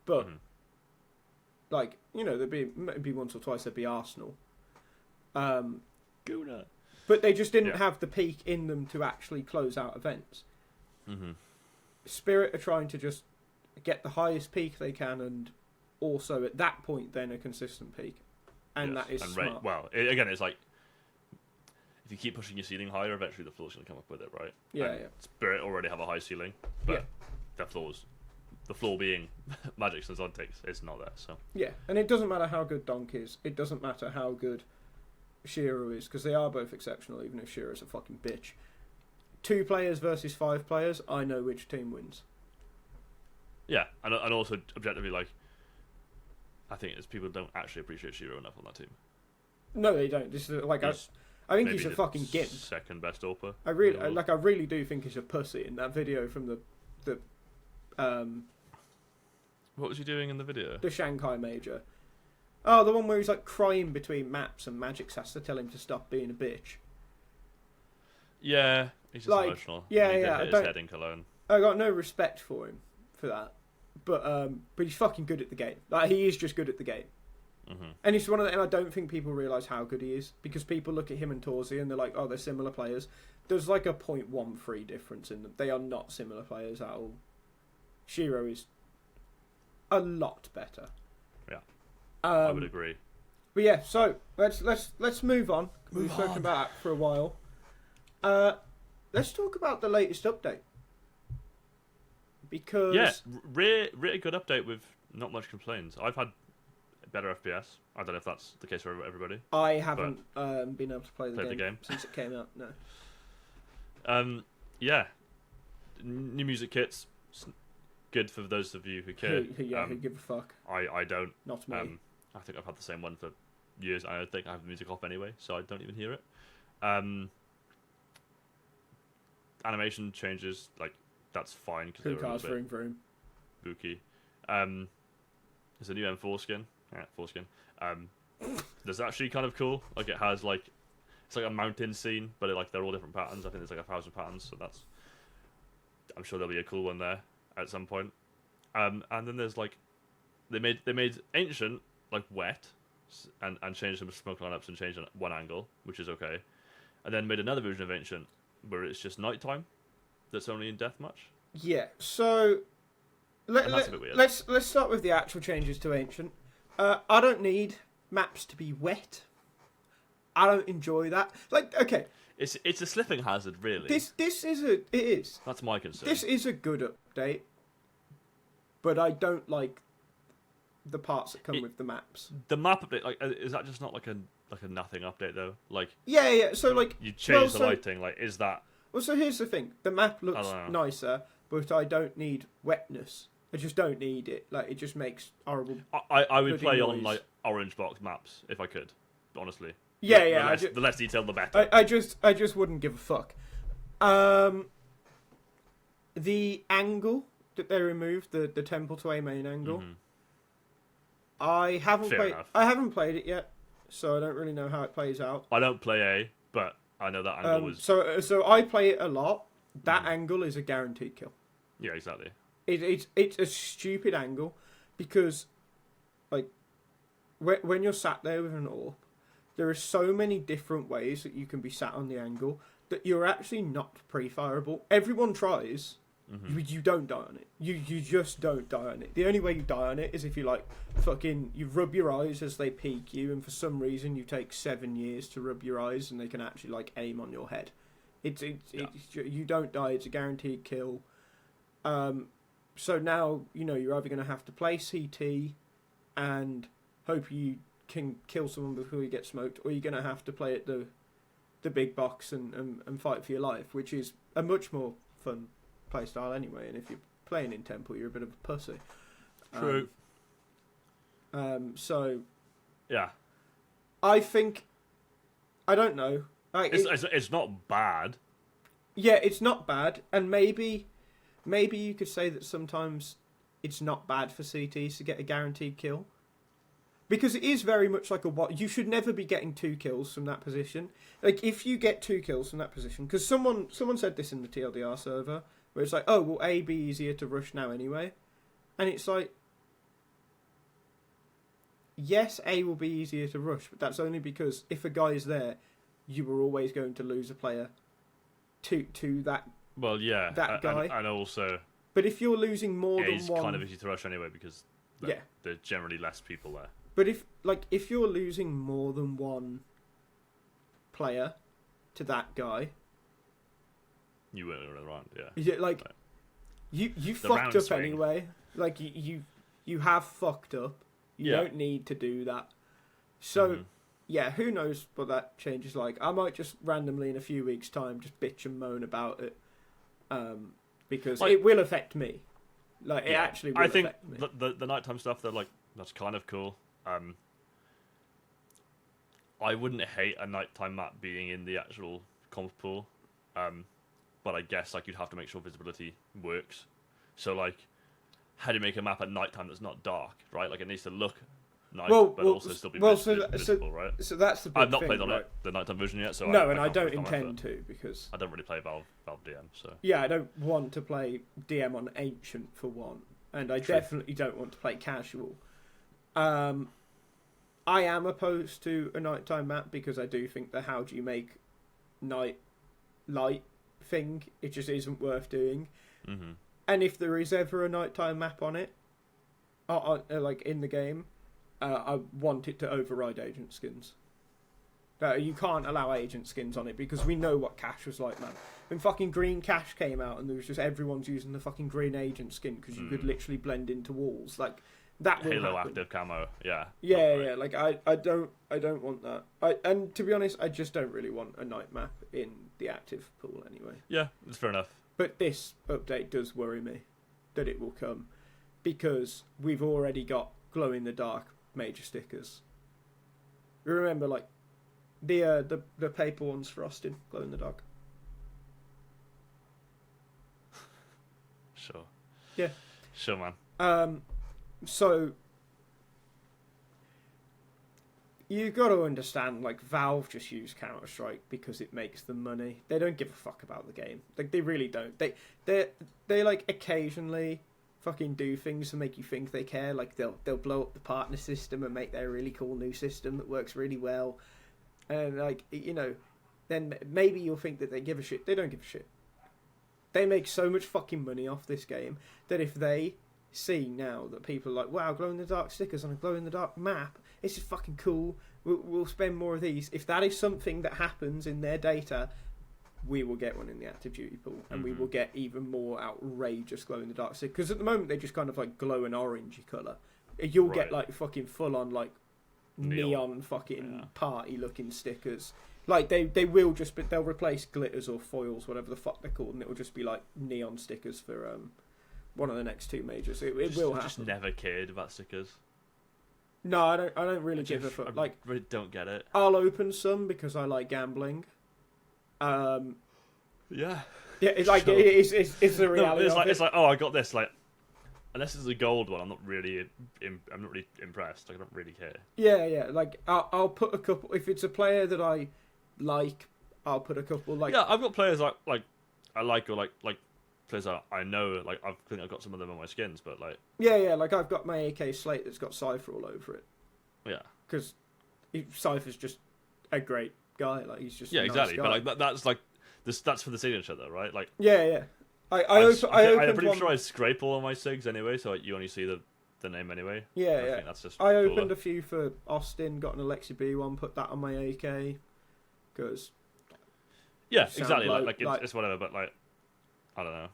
But there'd be maybe once or twice there'd be Arsenal. Guna. but they just didn't Yeah. have the peak in them to actually close out events. Mm-hmm. Spirit are trying to just get the highest peak they can, and also at that point then a consistent peak, and Yes. that is and smart. again, it's like if you keep pushing your ceiling higher, eventually the floor's going to come up with it, right? Yeah, And yeah. Spirit already have a high ceiling, but Yeah. the floor being Magic's and Zontic's, it's not there. So Yeah, and it doesn't matter how good Donk is. It doesn't matter how good Shiro is, because they are both exceptional, even if Shiro's a fucking bitch. 2 players versus 5 players, I know which team wins. yeah, and also objectively, like I think it's people don't actually appreciate Shiro enough on that team. No, they don't. This is like He's I think maybe he's a the fucking gimp. second best AWPer. I really do think he's a pussy in that video from What was he doing in the video? the Shanghai Major. Oh, the one where he's like crying between maps and Magix has to tell him to stop being a bitch. Yeah, he's just Like, emotional. yeah, and he yeah, I hit his don't- head in Cologne. I got no respect for him for that, but he's fucking good at the game. Like, he is just good at the game. Mm-hmm. And it's one of the, and I don't think people realise how good he is, because people look at him and Torsi and they're like, oh, they're similar players. There's like a 0.13 difference in them. They are not similar players at all. Shiro is a lot better. Yeah, I would agree. But yeah, so let's move on. We've spoken about that for a while. Let's talk about the latest update, because Yeah, really good update with not much complaints. I've had better FPS. I don't know if that's the case for everybody. I haven't been able to play Played the the game game. since it came out. No. Yeah, new music kits. Good for those of you who care. Who give a fuck? I don't. Not me. I think I've had the same one for years. I think I have the music off anyway, so I don't even hear it. Animation changes, like that's fine because they Who were a cars little bit vroom vroom? spooky. There's a new M4 skin. Yeah, foreskin. That's actually kind of cool. Like it has like it's like a mountain scene, but they're all different patterns. I think there's like 1,000 patterns, so that's. I'm sure there'll be a cool one there at some point. And then there's like they made ancient like wet, and changed some smoke lineups and changed one angle, which is okay. And then made another version of ancient where it's just nighttime. That's only in deathmatch. Yeah. So That's a bit weird. let's start with the actual changes to ancient. I don't need maps to be wet. I don't enjoy that. Like, okay, It's a slipping hazard, really. this is it is. That's my concern. This is a good update, but I don't like the parts that come with the maps. The map update, like, is that just not like a nothing update though? Like, Yeah. So like, you change the so- lighting. Like, is that? well, so here's the thing: the map looks don't know. nicer, but I don't need wetness. I just don't need it. Like, it just makes horrible. I would bloody play on noise. like orange box maps if I could, honestly. Yeah. The less detailed, the better. I just wouldn't give a fuck. The angle that they removed, the temple to A main angle. Mhm. I haven't Fair played. enough. I haven't played it yet, so I don't really know how it plays out. I don't play A, but I know that angle was. So I play it a lot. That Mhm. angle is a guaranteed kill. Yeah, exactly. It's a stupid angle, because like when you're sat there with an AWP, there are so many different ways that you can be sat on the angle that you're actually not pre-fireable. Everyone tries. Mhm. You don't die on it. You just don't die on it. The only way you die on it is if you like fucking you rub your eyes as they peek you, and for some reason you take 7 years to rub your eyes and they can actually like aim on your head. It's you don't die. It's a guaranteed kill. So now you're either going to have to play CT and hope you can kill someone before you get smoked, or you're going to have to play at the big box and fight for your life, which is a much more fun playstyle anyway. And if you're playing in Temple, you're a bit of a pussy. True. So Yeah, I think I don't know. Like, it's not bad. yeah, it's not bad, and maybe you could say that sometimes it's not bad for CTs to get a guaranteed kill, because it is very much like you should never be getting 2 kills from that position. Like, if you get 2 kills from that position, because someone said this in the TLDR server, where it's like, oh, will A be easier to rush now anyway? And it's like, yes, A will be easier to rush, but that's only because if a guy is there, you were always going to lose a player to that. Well, yeah, that guy. and also But if you're losing more than it's one, kind of easy to rush anyway because there's generally less people there. But if you're losing more than one player to that guy, you win it around, yeah. is it like you fucked up swing. anyway? Like you have fucked up. You don't need to do that. So yeah, who knows what that change is like? I might just randomly in a few weeks' time just bitch and moan about it, because it will affect me. Like it actually will affect me. I think the nighttime stuff that's kind of cool. I wouldn't hate a nighttime map being in the actual comp pool, but I guess like you'd have to make sure visibility works. So like, how do you make a map at nighttime that's not dark, right? Like it needs to look nice, but also still be visible, right? So that's the big I've not thing, played on right? the nighttime version yet, so No, I I can't don't really comment, intend to because I don't really play Valve DM, so yeah, I don't want to play DM on Ancient for one, and I definitely don't want to play casual. I am opposed to a nighttime map because I do think that how do you make night light thing, it just isn't worth doing. Mm-hmm. And if there is ever a nighttime map on it, like in the game, I want it to override agent skins. You can't allow agent skins on it because we know what Cash was like, man. When fucking Green Cash came out and there was just everyone's using the fucking green agent skin because you could literally blend into walls, like that will Halo happen. active camo, yeah. Yeah. Like I don't want that. And to be honest, I just don't really want a night map in the active pool anyway. Yeah, it's fair enough. But this update does worry me that it will come because we've already got glow in the dark major stickers. Remember, like the paper ones for Austin, glow in the dark. Sure. Yeah. Sure, man. So you got to understand, like Valve just use Counter-Strike because it makes them money. They don't give a fuck about the game. Like they really don't. They like occasionally fucking do things to make you think they care. Like they'll blow up the partner system and make their really cool new system that works really well. And like then maybe you'll think that they give a shit. They don't give a shit. They make so much fucking money off this game that if they see now that people are like, wow, glow-in-the-dark stickers on a glow-in-the-dark map, this is fucking cool, we'll spend more of these. If that is something that happens in their data, we will get one in the active duty pool, and we will get even more outrageous glow-in-the-dark stickers. Because at the moment, they just kind of like glow an orangey colour. You'll get like fucking full-on like neon fucking party-looking stickers. Like they will just, but they'll replace glitters or foils, whatever the fuck they're called, and it will just be like neon stickers for one of the next two majors. It will happen. I just never cared about stickers. No, I don't really give a fuck. Like, I really don't get it. I'll open some because I like gambling. Yeah. Yeah, it's like sure. it's the reality. No, it's like oh, I got this. Like, unless it's a gold one, I'm not really impressed. Like, I don't really care. Yeah. Like, I'll put a couple. If it's a player that I like, I'll put a couple. Like, yeah, I've got players like I like or like players that I know. Like, I think I've got some of them on my skins, but like yeah. Like, I've got my AK Slate that's got Cypher all over it. Yeah, because Cypher's just a great guy. Like, he's just exactly. Nice guy. But like that's like this. That's for the signature though, right? Like yeah. I'm pretty sure I scrape all of my sigs anyway, so you only see the name anyway. Yeah, I think that's just I opened cooler. a few for Austin, got an Alexi B one, put that on my AK, because exactly. Like it's whatever, but like I don't know.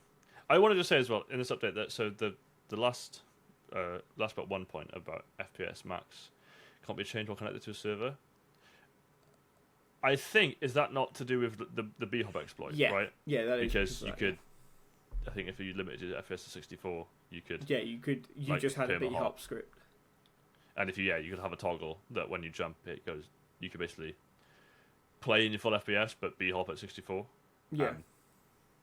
I wanted to say as well in this update that so the last but one point about FPS max can't be changed or connected to a server. I think is that not to do with the B-hop exploit, right? Yeah, that is because you could. I think if you limited FPS to 64, you could. Yeah, you could. You like, just had a B-hop script. And if you could have a toggle that when you jump, it goes. You could basically play in your full FPS, but B-hop at 64. Yeah.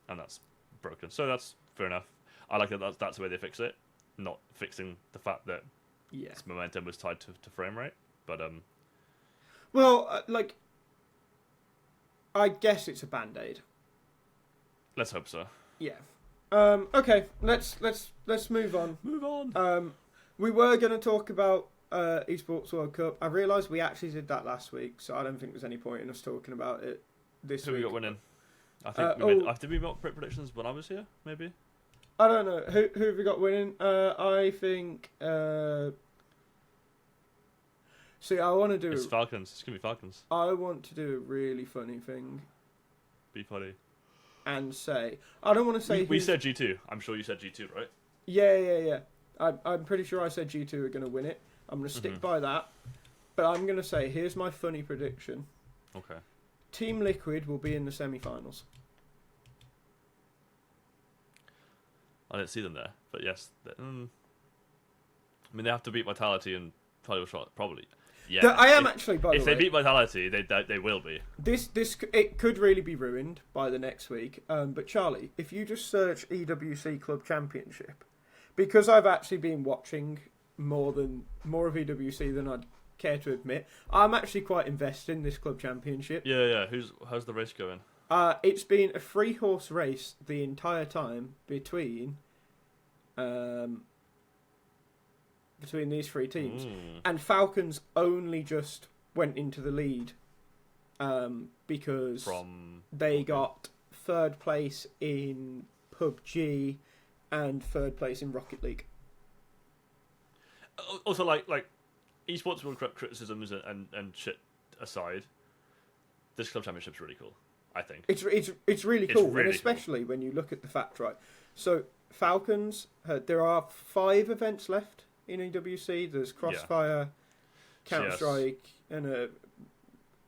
And that's broken. So that's fair enough. I like that. That's the way they fix it, not fixing the fact that its momentum was tied to frame rate. But well, like, I guess it's a band-aid. Let's hope so. Yeah. Okay, let's move on. Move on. We were going to talk about Esports World Cup. I realised we actually did that last week, so I don't think there's any point in us talking about it this Who week. we got winning? I think did we make predictions when I was here? Maybe. I don't know. Who have we got winning? I think. See, I want to do. It's Falcons. It's gonna be Falcons. I want to do a really funny thing Be funny. and say. I don't want to say. We said G2. I'm sure you said G2, right? Yeah. I'm pretty sure I said G2 are going to win it. I'm going to stick by that. But I'm going to say, here's my funny prediction. Okay. Team Liquid will be in the semi-finals. I didn't see them there, but yes. I mean, they have to beat Vitality and probably. Yeah. I am actually, by the way. If they beat Vitality, they will be. This it could really be ruined by the next week. But Charlie, if you just search EWC Club Championship, because I've actually been watching more of EWC than I'd care to admit, I'm actually quite invested in this club championship. Yeah. How's the race going? It's been a 3-horse race the entire time between these three teams, and Falcons only just went into the lead because they got third place in PUBG and third place in Rocket League. Also, like esports world criticisms and shit aside, this club championship's really cool. I think it's really cool, and especially when you look at the fact, right? So Falcons, there are 5 events left in EWC. There's Crossfire, Counter-Strike, and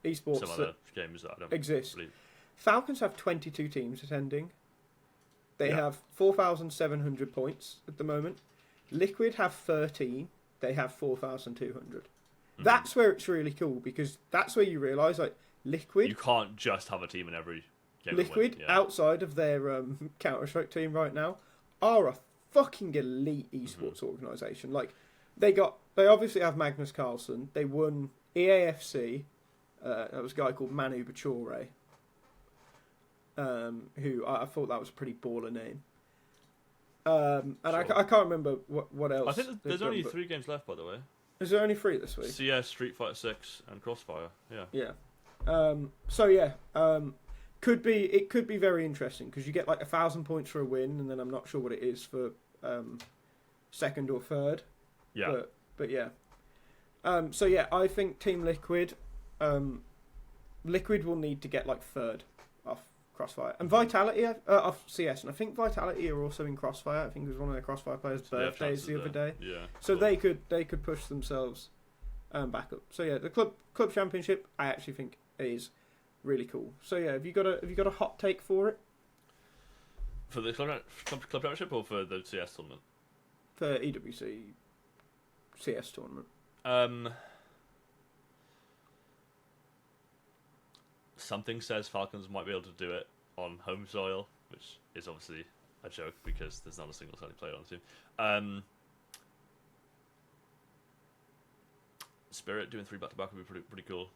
esports. Some other games that I don't exist. believe. Falcons have 22 teams attending. They have 4,700 points at the moment. Liquid have 13. They have 4,200. That's where it's really cool, because that's where you realise, like, Liquid... You can't just have a team in every game. Liquid, outside of their Counter-Strike team right now, are a fucking elite esports organisation. Like, they obviously have Magnus Carlsen. They won EAFC. That was a guy called Manu Bachore, who I thought that was a pretty baller name. And I can't remember what else. I think there's only 3 games left, by the way. Is there only 3 this week? CS, Street Fighter 6, and Crossfire. Yeah. Could be very interesting, because you get like 1,000 points for a win, and then I'm not sure what it is for second or third. Yeah. But yeah. I think Team Liquid, Liquid will need to get like third off Crossfire, and Vitality off CS, and I think Vitality are also in Crossfire. I think it was one of their Crossfire players' birthdays the other day. Yeah. So they could push themselves back up. So yeah, the club championship I actually think is really cool. So yeah, have you got a hot take for it? For the club championship or for the CS tournament? For EWC CS tournament. Something says Falcons might be able to do it on home soil, which is obviously a joke because there's not a single Saudi player on the team. Spirit doing 3 back-to-back would be pretty cool.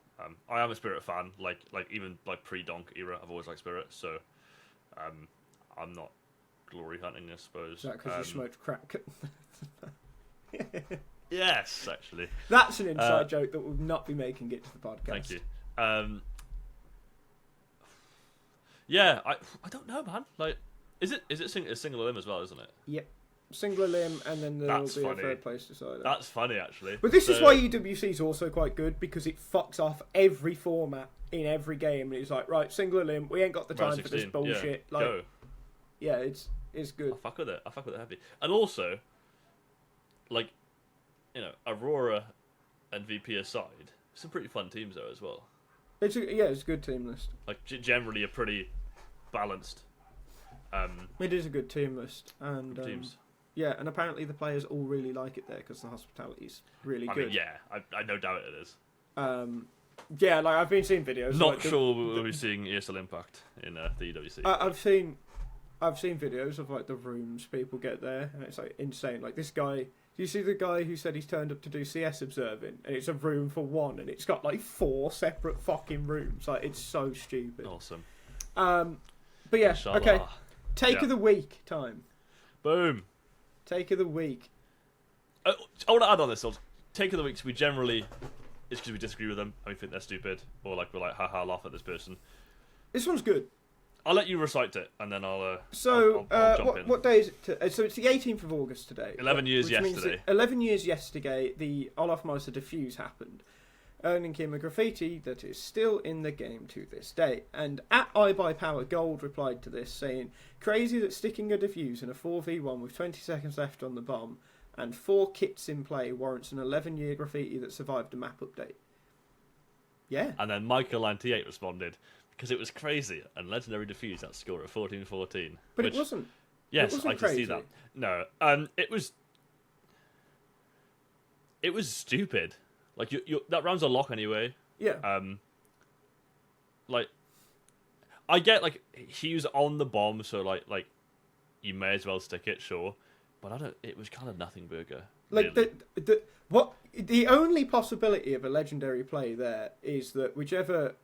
I am a Spirit fan, like even like pre-Donk era, I've always liked Spirit, so I'm not glory hunting, I suppose. Is that because you smoked crack? Yes, actually. That's an inside joke that will not be making it to the podcast. Thank you. Yeah, I don't know, man. Like, is it a single limb as well, isn't it? Yep. Single limb, and then there will be funny. a third place decider. That's funny, actually. But this is why EWC is also quite good, because it fucks off every format in every game, and it's like, right, single limb, we ain't got the time for this bullshit. Yeah, like, go. Yeah, it's good. I fuck with it heavy. And also, like, you know, Aurora and VP aside, some pretty fun teams there as well. It's a good team list. Like, generally a pretty balanced. It is a good team list, and teams. Yeah, and apparently the players all really like it there because the hospitality's really good. I mean, yeah, I no doubt it is. Yeah, like I've been seeing videos. Not like, sure we'll be seeing ESL Impact in the EWC. I've seen videos of like the rooms people get there, and it's like insane. Like this guy, do you see the guy who said he's turned up to do CS observing, and it's a room for 1, and it's got like 4 separate fucking rooms. Like it's so stupid. Awesome. But yeah, Inshallah. okay. Take of the week time. Boom. Take of the week. I want to add on this. take of the weeks we generally it's because we disagree with them and we think they're stupid, or like we're like haha laugh at this person. This one's good. I'll let you recite it and then I'll jump in. What day is it? So it's the 18th of August today. 11 years which means yesterday. that 11 years yesterday, the Olaf Meister Diffuse happened, earning him a graffiti that is still in the game to this day. And at I Buy Power Gold replied to this saying, "Crazy that sticking a diffuse in a 4v1 with 20 seconds left on the bomb and 4 kits in play warrants an 11-year graffiti that survived a map update." Yeah. And then Michael98 responded, "Because it was crazy and legendary diffuse that score at 14-14." But it wasn't. Yes, it wasn't I can crazy. see that. No, it was stupid. Like you that round's a lock anyway. Yeah. Like I get like he was on the bomb, so like you may as well stick it, sure. But I don't. It was kind of nothing burger. Like really. the only possibility of a legendary play there is that whichever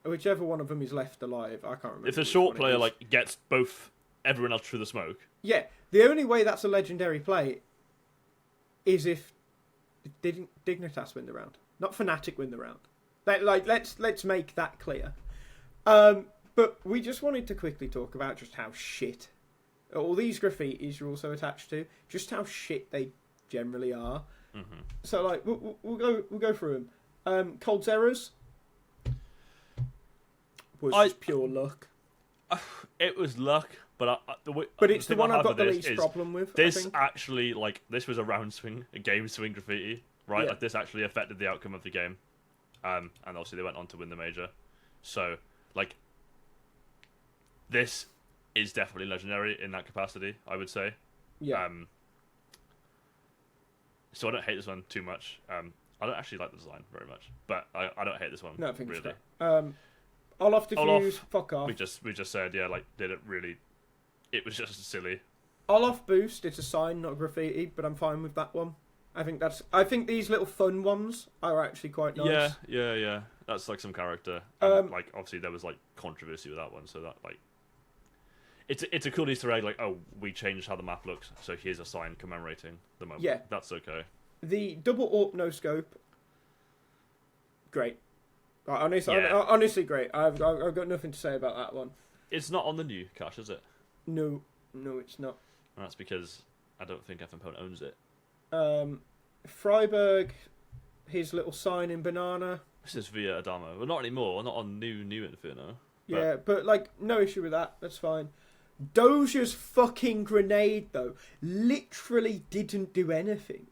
one of them is left alive, I can't remember. If the which short one it player is. like gets both everyone else through the smoke. Yeah, the only way that's a legendary play is if Dignitas win the round, not Fnatic win the round. Let's make that clear. But we just wanted to quickly talk about just how shit all these graffitis are also attached to, just how shit they generally are. Mm-hmm. So like we'll go through them. Cold's errors was just pure luck. It was luck, but But it's the thing one I I've have got the with least is problem with. This I think. actually, like, this was a round swing, a game swing graffiti, right? Yeah. Like, this actually affected the outcome of the game. And obviously they went on to win the major. So, like, this is definitely legendary in that capacity, I would say. Yeah. So I don't hate this one too much. I don't actually like the design very much, but I don't hate this one. No, I think really. it's great. Olaf diffuse, fuck off. We just said, yeah, like, did it really? It was just silly. Olaf boost, it's a sign, not a graffiti, but I'm fine with that one. I think these little fun ones are actually quite nice. Yeah. That's like some character. Like, obviously there was like controversy with that one, so that like, it's a cool Easter egg. Like, oh, we changed how the map looks, so here's a sign commemorating the moment. Yeah. That's okay. The double AWP no scope, great. Yeah. Honestly, great. I've got nothing to say about that one. It's not on the new cache, is it? No, it's not. And that's because I don't think FMPone owns it. Freiburg, his little sign in banana. This is via Adamo. Well, not anymore. Not on new Inferno. Yeah, but like, no issue with that. That's fine. Doja's fucking grenade, though, literally didn't do anything.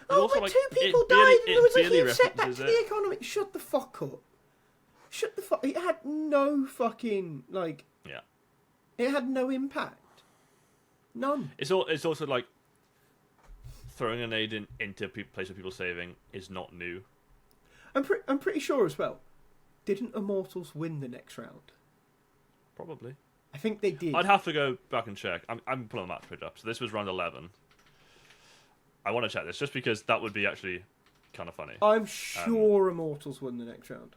But oh, also, but like, two people it died barely- and there was a it barely huge setback to references the it. economy. Shut the fuck up. Shut the fuck... It had no fucking, like... Yeah. It had no impact. None. It's also like throwing a nade into a place where people saving is not new. I'm pretty sure as well. Didn't Immortals win the next round? Probably. I think they did. I'd have to go back and check. I'm pulling the match page up. So this was round 11. I want to check this just because that would be actually kind of funny. I'm sure Immortals won the next round.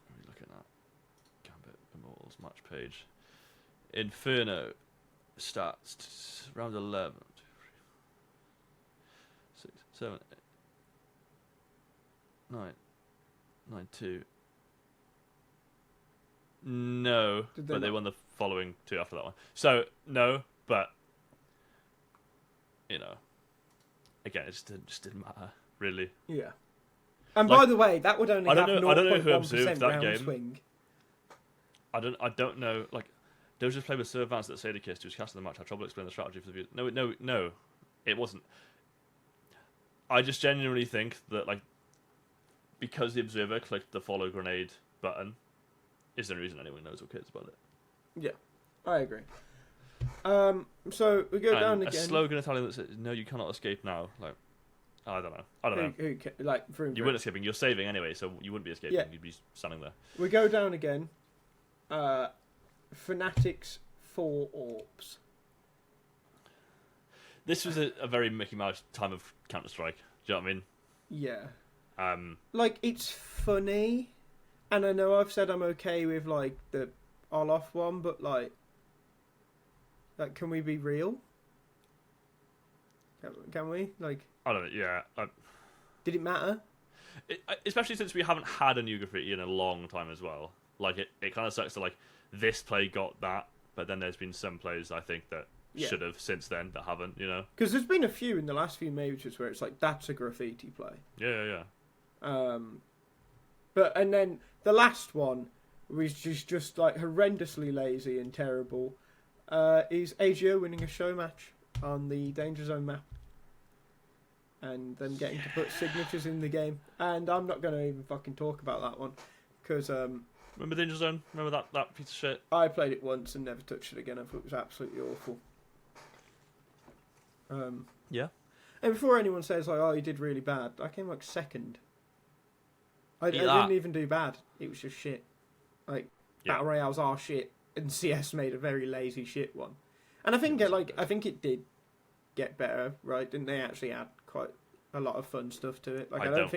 Let me look at that. Gambit Immortals match page. Inferno stats round 11. 6, 7, 8, 9, 9, 2. No, Did they but they not? won the following 2 after that one. So no, but you know, again, it just didn't matter really. Yeah. And Like, by the way, that would only I don't have know who 0.1% observed that round game. swing. I don't know. Like, they were just playing with Sir Vance that Sadakist, who was casting the match. I had trouble explaining the strategy for the view. No, it wasn't. I just genuinely think that, like, because the observer clicked the follow grenade button, is the reason anyone knows or cares about it. Yeah, I agree. So we go down A again. slogan Italian that says, "No, you cannot escape now." Like, I don't know. You You weren't escaping. You're saving anyway, so you wouldn't be escaping. Yeah. You'd be standing there. We go down again. Fanatics 4 AWPs. This was a very Mickey Mouse time of Counter Strike. Do you know what I mean? Yeah. Like, it's funny, and I know I've said I'm okay with, like, the Olaf one, but, like, can we be real? Can we? Like... I don't know. Yeah. Did it matter? Especially since we haven't had a new graffiti in a long time as well. Like, it kind of sucks to, like, this play got that, but then there's been some plays, I think, that should have since then that haven't, you know? Because there's been a few in the last few majors where it's like, that's a graffiti play. Yeah. And then the last one, which is just like horrendously lazy and terrible, is AGO winning a show match on the Danger Zone map. And them getting to put signatures in the game. And I'm not going to even fucking talk about that one. Because... remember Danger Zone? Remember that piece of shit? I played it once and never touched it again. I thought it was absolutely awful. Yeah. And before anyone says, like, oh, you did really bad, I came, like, second. I didn't even do bad. It was just shit. Like, Battle Royales are shit, and CS made a very lazy shit one. And I think it did get better, right? Didn't they actually add quite a lot of fun stuff to it? Like, I don't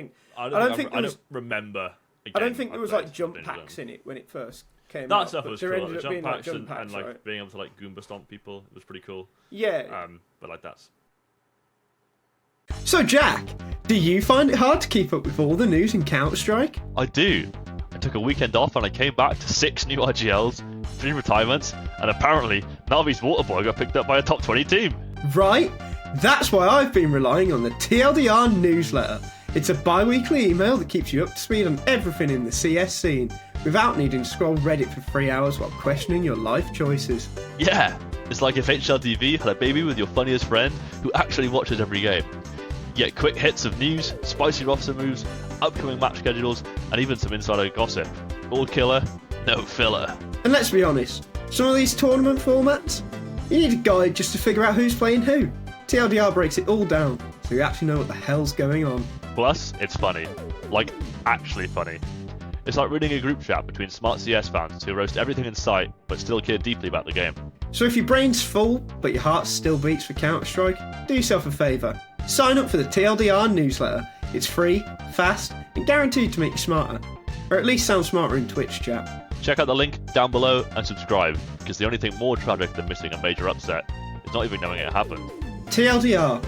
remember. I don't think there was like jump packs in it when it first came out. That stuff was cool. There Like, ended up being like jump packs, and like right? being able to like Goomba stomp people was pretty cool. Yeah. But like that's. So Jack, do you find it hard to keep up with all the news in Counter-Strike? I do. I took a weekend off and I came back to 6 new IGLs, 3 retirements, and apparently Navi's Waterboy got picked up by a top 20 team. Right. That's why I've been relying on the TLDR newsletter. It's a bi-weekly email that keeps you up to speed on everything in the CS scene, without needing to scroll Reddit for 3 hours while questioning your life choices. Yeah, it's like if HLTV had a baby with your funniest friend who actually watches every game. You get quick hits of news, spicy roster moves, upcoming match schedules, and even some insider gossip. All killer, no filler. And let's be honest, some of these tournament formats, you need a guide just to figure out who's playing who. TLDR breaks it all down, so you actually know what the hell's going on. Plus, it's funny. Like, actually funny. It's like reading a group chat between smart CS fans who roast everything in sight, but still care deeply about the game. So if your brain's full, but your heart still beats for Counter-Strike, do yourself a favour. Sign up for the TLDR newsletter. It's free, fast, and guaranteed to make you smarter. Or at least sound smarter in Twitch chat. Check out the link down below and subscribe, because the only thing more tragic than missing a major upset is not even knowing it happened. TLDR.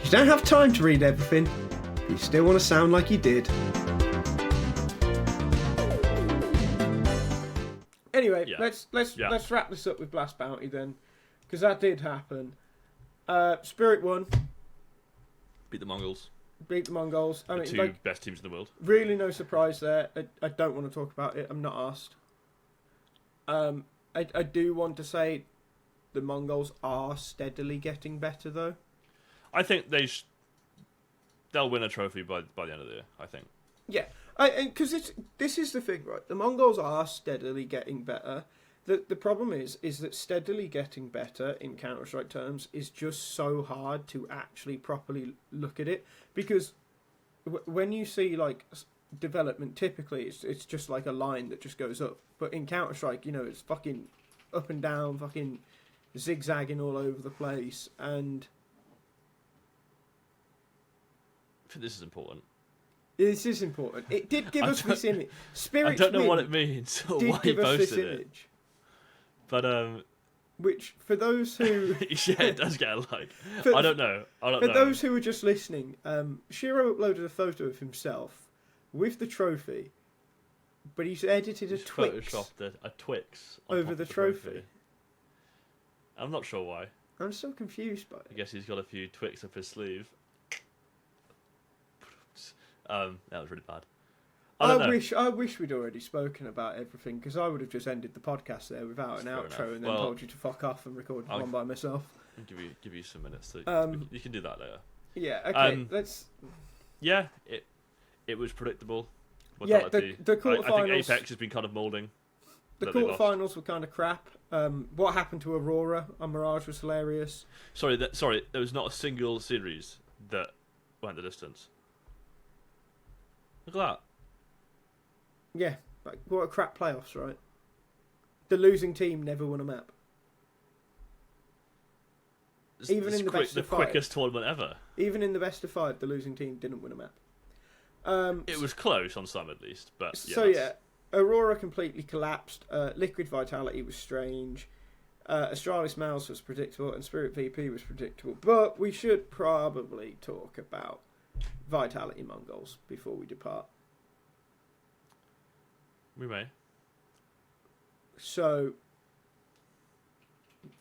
You don't have time to read everything, but you still want to sound like you did. Anyway, let's wrap this up with Blast Bounty then, because that did happen. Spirit won. Beat the Mongols. Beat the Mongols. I The mean, two like, best teams in the world. really no surprise there. I don't want to talk about it. I'm not asked. I do want to say the Mongols are steadily getting better, though. I think they'll win a trophy by the end of the year, I think. Yeah, because this is the thing, right? The Mongols are steadily getting better. The problem is that steadily getting better in Counter-Strike terms is just so hard to actually properly look at it, because when you see like development, typically it's just like a line that just goes up. But in Counter-Strike, you know, it's fucking up and down, fucking zigzagging all over the place, and I think this is important. this is important. It did give us this image. Spirit I don't know what it means or why he give us this posted it. image. But Which, for those who... yeah, it does get a like. For- I don't know. For those who are just listening, Shiro uploaded a photo of himself with the trophy, but he's edited a He's Twix photoshopped a Twix on over top the of trophy. I'm not sure why. I'm so confused by I it. guess he's got a few Twix up his sleeve. That was really bad. I wish we'd already spoken about everything, because I would have just ended the podcast there without an Fair outro enough. and then Well, told you to fuck off and record one by myself. I'll give you some minutes. To, you can do that later. Yeah, okay, let's... Yeah, it was predictable. Yeah, Mortality. the I think quarterfinals... Apex has been kind of moulding. The quarterfinals were kind of crap. What happened to Aurora on Mirage was hilarious. Sorry, there was not a single series that went the distance. Look at that. Yeah, like, what a crap playoffs, right? The losing team never won a map. Even in the best of 5. The quickest tournament ever. Even in the best of 5, the losing team didn't win a map. It was close on some at least, but yeah. So yeah, Aurora completely collapsed. Liquid Vitality was strange. Astralis Mouse was predictable, and Spirit VP was predictable. But we should probably talk about Vitality Mongols before we depart. We may. So,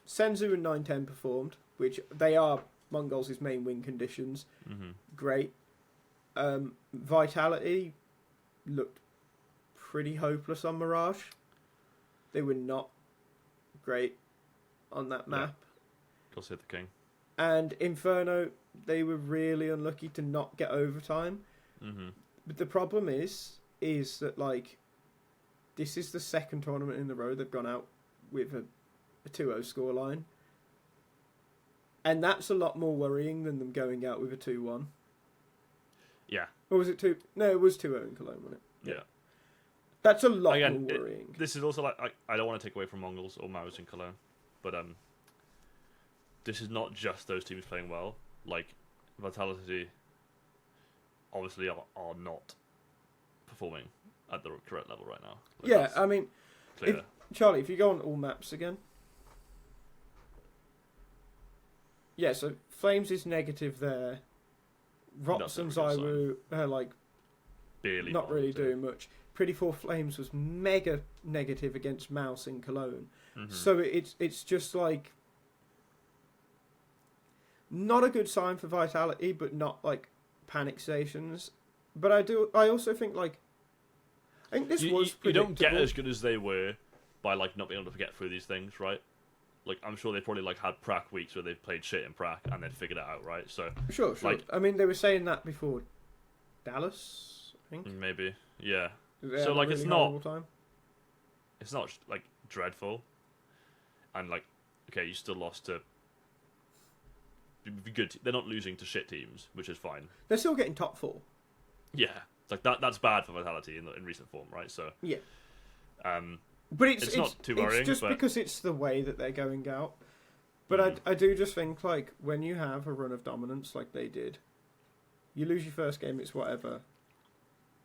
Senzu and 910 performed, which they are Mongols' main win conditions. Mm-hmm. Great. Vitality looked pretty hopeless on Mirage. They were not great on that map. Go hit the king. And Inferno, they were really unlucky to not get overtime. Mm-hmm. But the problem is that, like, this is the second tournament in a row they've gone out with a 2-0 scoreline. And that's a lot more worrying than them going out with a 2-1. Yeah. Or was it 2? No, it was 2-0 in Cologne, wasn't it? Yeah. That's a lot Again, more worrying. This is also like I don't want to take away from Mongols or Mao's in Cologne, but this is not just those teams playing well. Like Vitality, obviously are not performing at the correct level right now. Like, Yeah, I mean, clear. Charlie, if you go on all maps again. Yeah, so Flames is negative there. Rops and That's a good Zywu are like barely not really positive. doing much. Pretty Four Flames was mega negative against Mouse in Cologne. Mhm. So it's just like not a good sign for Vitality, but not like panic stations. But I also think like I think this was you don't get predictable. as good as they were by like not being able to get through these things, right? Like I'm sure they probably like had prac weeks where they've played shit in prac and then figured it out, right? So Sure. like- I mean, they were saying that before Dallas, I think. maybe, yeah. They So, had a like, it's really not- horrible time. It's not like dreadful, and like okay, you still lost to good. They're not losing to shit teams, which is fine. They're still getting top 4. Yeah, like that's bad for Vitality in recent form, right? So Yeah. um, But it's not too worrying, It's just but- because it's the way that they're going out. But I do just think, like, when you have a run of dominance like they did, you lose your first game, it's whatever.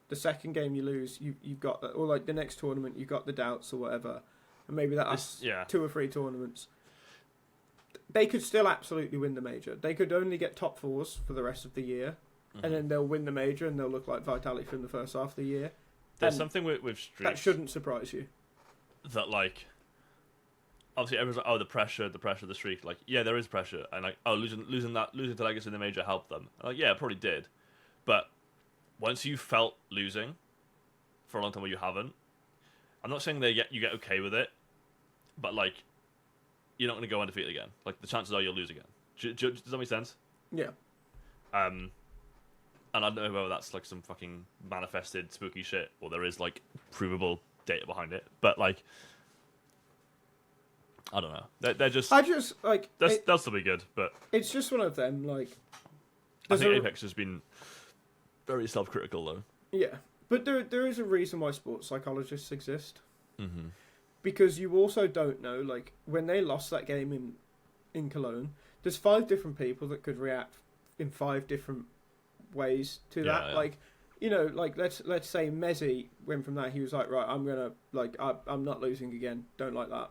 The second game you lose, you've got that, or like the next tournament, you've got the doubts or whatever, and maybe that lasts yeah. 2 or 3 tournaments. They could still absolutely win the major. They could only get top 4s for the rest of the year, and then they'll win the major and they'll look like Vitality from the first half of the year. There's and something with streaks That shouldn't surprise you. that like obviously everyone's like, oh, the pressure, the streak. Like, yeah, there is pressure, and like, oh, losing to Legacy in the major helped them. And, like, yeah, it probably did, but once you felt losing for a long time where you haven't, I'm not saying you get okay with it, but like, you're not going to go undefeated again. Like, the chances are you'll lose again. Does that make sense? Yeah. And I don't know whether that's like some fucking manifested spooky shit or there is like provable data behind it, but like, I don't know. They're just. I just like They'll still be good, but it's just one of them. Like, I there's think a- Apex has been very self-critical though. yeah, but there is a reason why sports psychologists exist, Mm-hmm. because you also don't know, like, when they lost that game in Cologne, there's 5 different people that could react in 5 different ways to Yeah, that. yeah. Like, you know, like let's say Messi went from that, he was like, right, I'm gonna I'm not losing again. Don't like that.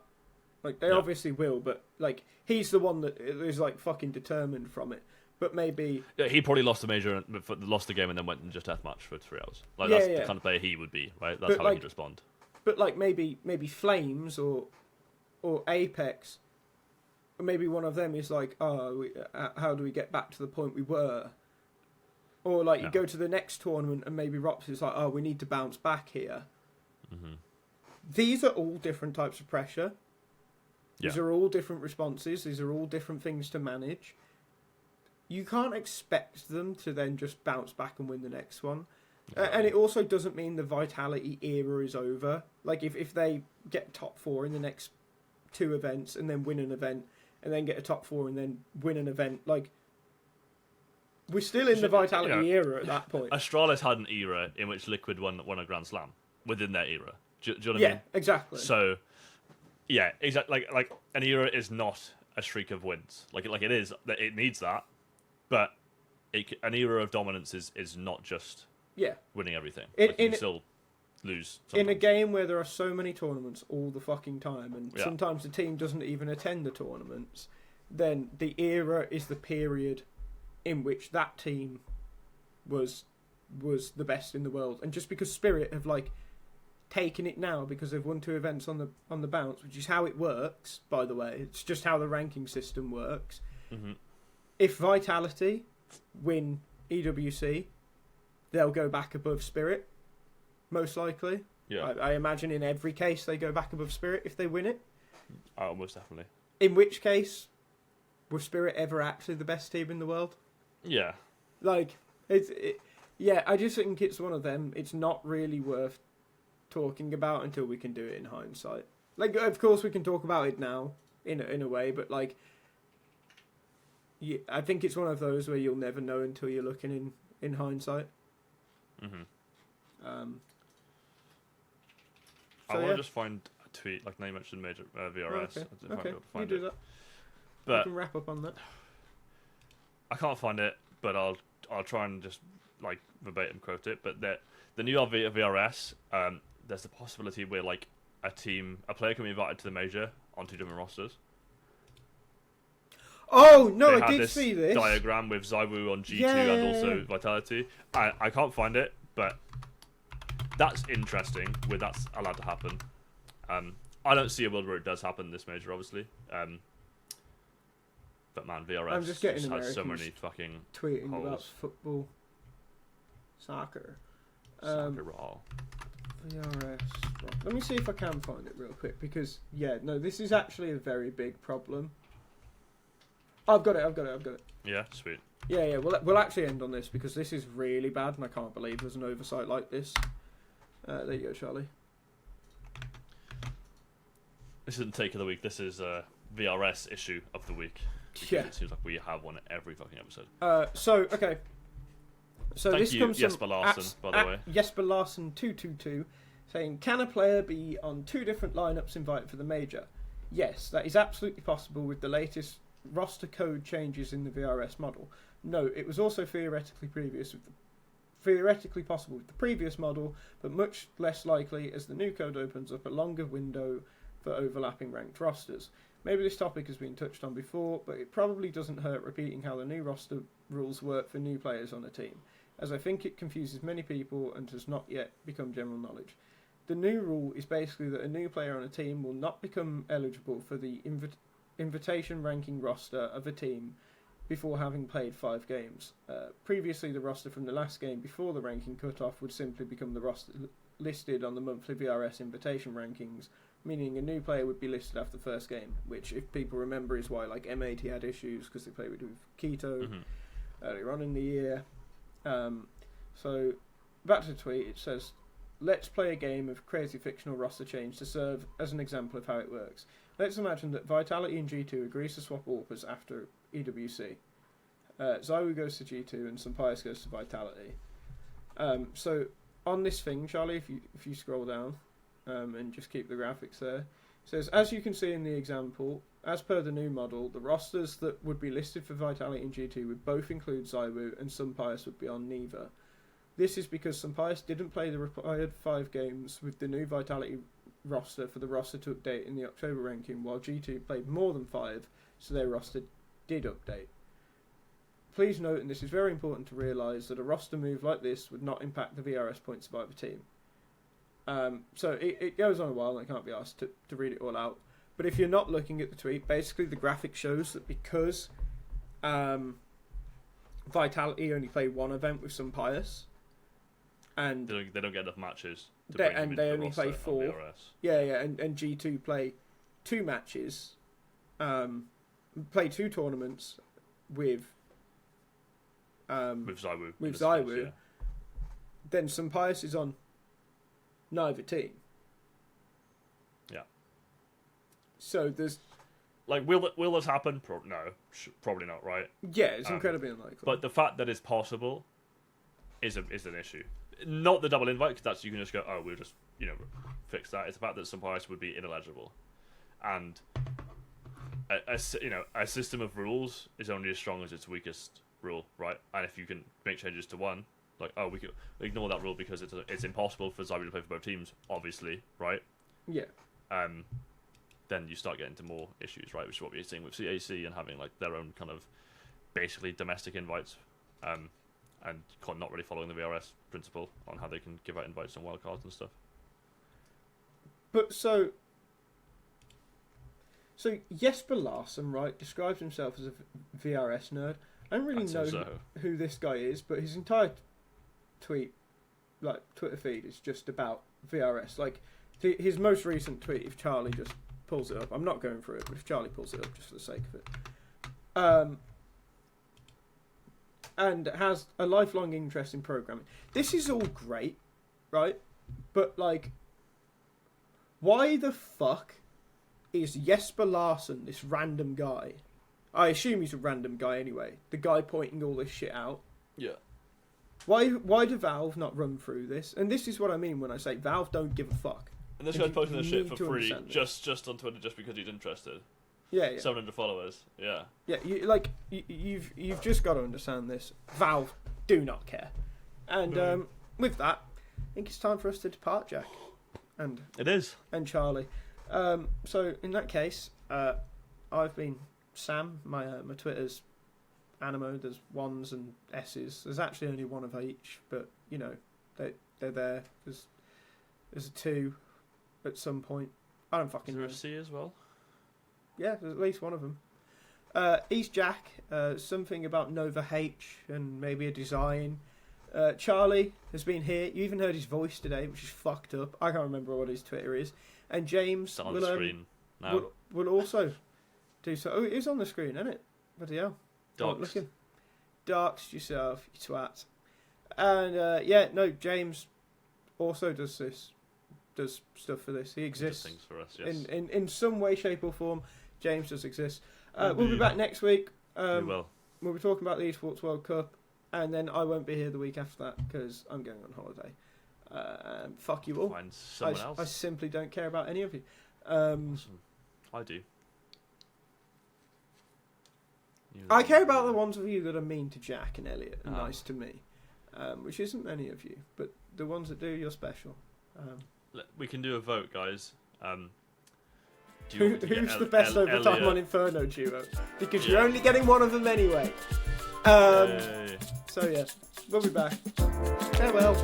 Like, they Yeah. obviously will, but like he's the one that is like fucking determined from it. But maybe Yeah, he probably lost the major, lost the game, and then went and just deathmatch for 3 hours. Like Yeah, that's yeah. the kind of player he would be, right? That's But, how like, he'd respond. But like maybe Flames or Apex, or maybe one of them is like, oh, how do we get back to the point we were? Or like you Yeah. go to the next tournament and maybe Rops is like, oh, we need to bounce back here. Mm-hmm. These are all different types of pressure. These Yeah. are all different responses. These are all different things to manage. You can't expect them to then just bounce back and win the next one. And it also doesn't mean the Vitality era is over. Like, if they get top 4 in the next 2 events and then win an event and then get a top 4 and then win an event, like, we're still in the Vitality era at that point. Astralis had an era in which Liquid won a Grand Slam within their era. Do you know what I Yeah, mean? exactly. So, yeah, exactly. Like an era is not a streak of wins. Like it is. It needs that, but an era of dominance is not just yeah. winning everything. In- Like, you in- can still lose. In a sometimes. game where there are so many tournaments all the fucking time, and Yeah. sometimes the team doesn't even attend the tournaments, then the era is the period in which that team was the best in the world, and just because Spirit have like taken it now because they've won 2 events on the bounce, which is how it works, by the way. It's just how the ranking system works. Mm-hmm. If Vitality win EWC, they'll go back above Spirit, most likely. Yeah. I imagine in every case they go back above Spirit if they win it. Oh, most definitely. In which case, was Spirit ever actually the best team in the world? Yeah. Like, yeah, I just think it's one of them. It's not really worth talking about until we can do it in hindsight. Like, of course we can talk about it now in a way, but like, yeah, I think it's one of those where you'll never know until you're looking in hindsight. Mm-hmm. So, I want yeah. to just find a tweet, like now you mentioned Major VRS. Okay, I might be able to find you it. do that. But we can wrap up on that. I can't find it, but I'll try and just like verbatim quote it. But the new VRS, there's the possibility where like a player can be invited to the major on 2 different rosters. Oh no, They I had did this see this diagram with Zywoo on G2 Yeah. and also Vitality. I can't find it, but that's interesting. Where that's allowed to happen. I don't see a world where it does happen this major, obviously. But man, VRS I'm just getting has so Americans many fucking tweeting about holes. football, soccer. Soccer raw. VRS. Right. Let me see if I can find it real quick because yeah, no, this is actually a very big problem. I've got it. Yeah, sweet. Yeah. We'll actually end on this because this is really bad and I can't believe there's an oversight like this. There you go, Charlie. This isn't take of the week. This is VRS issue of the week. Because Yeah. it seems like we have one every fucking episode. Okay. So Thank this you, comes Jesper from Larsen, by the way. Jesper Larsen 222 saying, can a player be on 2 different lineups invited for the major? Yes, that is absolutely possible with the latest roster code changes in the VRS model. No, it was also theoretically possible with the previous model, but much less likely as the new code opens up a longer window for overlapping ranked rosters. Maybe this topic has been touched on before, but it probably doesn't hurt repeating how the new roster rules work for new players on a team, as I think it confuses many people and has not yet become general knowledge. The new rule is basically that a new player on a team will not become eligible for the invitation ranking roster of a team before having played 5 games. Previously, the roster from the last game before the ranking cutoff would simply become the roster listed on the monthly VRS invitation rankings, meaning a new player would be listed after the first game, which, if people remember, is why like M80 had issues because they played with Keto earlier on in the year. So, back to the tweet, it says, let's play a game of crazy fictional roster change to serve as an example of how it works. Let's imagine that Vitality and G2 agrees to swap AWPers after EWC. Zywoo goes to G2 and Sampaius goes to Vitality. So on this thing, Charlie, if you scroll down and just keep the graphics there, it says, as you can see in the example, as per the new model, the rosters that would be listed for Vitality and G2 would both include Zywoo and Sampaius would be on neither. This is because Sampaius didn't play the required 5 games with the new Vitality roster for the roster to update in the October ranking, while G2 played more than 5, so their roster did update. Please note, and this is very important to realise, that a roster move like this would not impact the VRS points of either team. So it goes on a while and I can't be asked to read it all out. But if you're not looking at the tweet, basically the graphic shows that because Vitality only play 1 event with Sampaius, and They don't get enough matches. they only play 4. Yeah, and G2 play 2 matches, play 2 tournaments with Zywoo. With Zywoo, then Sampaius is on neither team. Yeah. So there's like, will this happen? No, probably not. Right? yeah, it's incredibly unlikely. But the fact that it's possible is an issue. Not the double invite, because that's you can just go, oh, we'll just fix that. It's the fact that Sampaius would be ineligible, and a system of rules is only as strong as its weakest rule, right? And if you can make changes to one, like, oh, we can ignore that rule because it's impossible for Zywoo to play for both teams, obviously, right? Yeah. Then you start getting into more issues, right? Which is what we're seeing with CAC and having like their own kind of basically domestic invites. And and not really following the VRS principle on how they can give out invites and wildcards and stuff. But so Jesper Larsson, right, describes himself as a VRS nerd. I don't really I'd say know so. who this guy is, but his entire Twitter feed is just about VRS. Like his most recent tweet, if Charlie just pulls it up, I'm not going through it, but if Charlie pulls it up just for the sake of it, and has a lifelong interest in programming. This is all great, right? But like, why the fuck is Jesper Larsson this random guy? I assume he's a random guy anyway. The guy pointing all this shit out. Yeah. Why do Valve not run through this? And this is what I mean when I say Valve don't give a fuck. And this And guy's you posting this shit need for to free, understand this. just on Twitter, just because he's interested. Yeah, yeah. 700 followers. Yeah. Yeah, you've just got to understand this. Valve do not care. And with that, I think it's time for us to depart, Jack. And It is. Charlie. So in that case, I've been Sam. My Twitter's Animo. There's ones and S's. There's actually only one of each, but you know they're there. There's a 2 at some point. I don't Is fucking there know. a C as well? Yeah, there's at least one of them. East Jack. Something about Nova H and maybe a design. Charlie has been here. You even heard his voice today, which is fucked up. I can't remember what his Twitter is. And James It's on the screen now. will also do so. Oh, it is on the screen, isn't it? Bloody hell. Dogs. Looking. Doxed yourself, you twat. And James also does stuff for this. He Just exists things for us, yes. in some way, shape, or form. James does exist. We'll be Indeed. back next week. We will. We'll be talking about the Esports World Cup, and then I won't be here the week after that because I'm going on holiday. Fuck you all. Find someone else. I simply don't care about any of you. Awesome. I do. I care about the ones of you that are mean to Jack and Elliot and Oh. nice to me, which isn't many of you, but the ones that do, you're special. We can do a vote, guys. Do you want me to get Who's the best overtime Elliot? on Inferno duo? Because Yeah. you're only getting one of them anyway. Yay. So yeah, we'll be back. Farewell.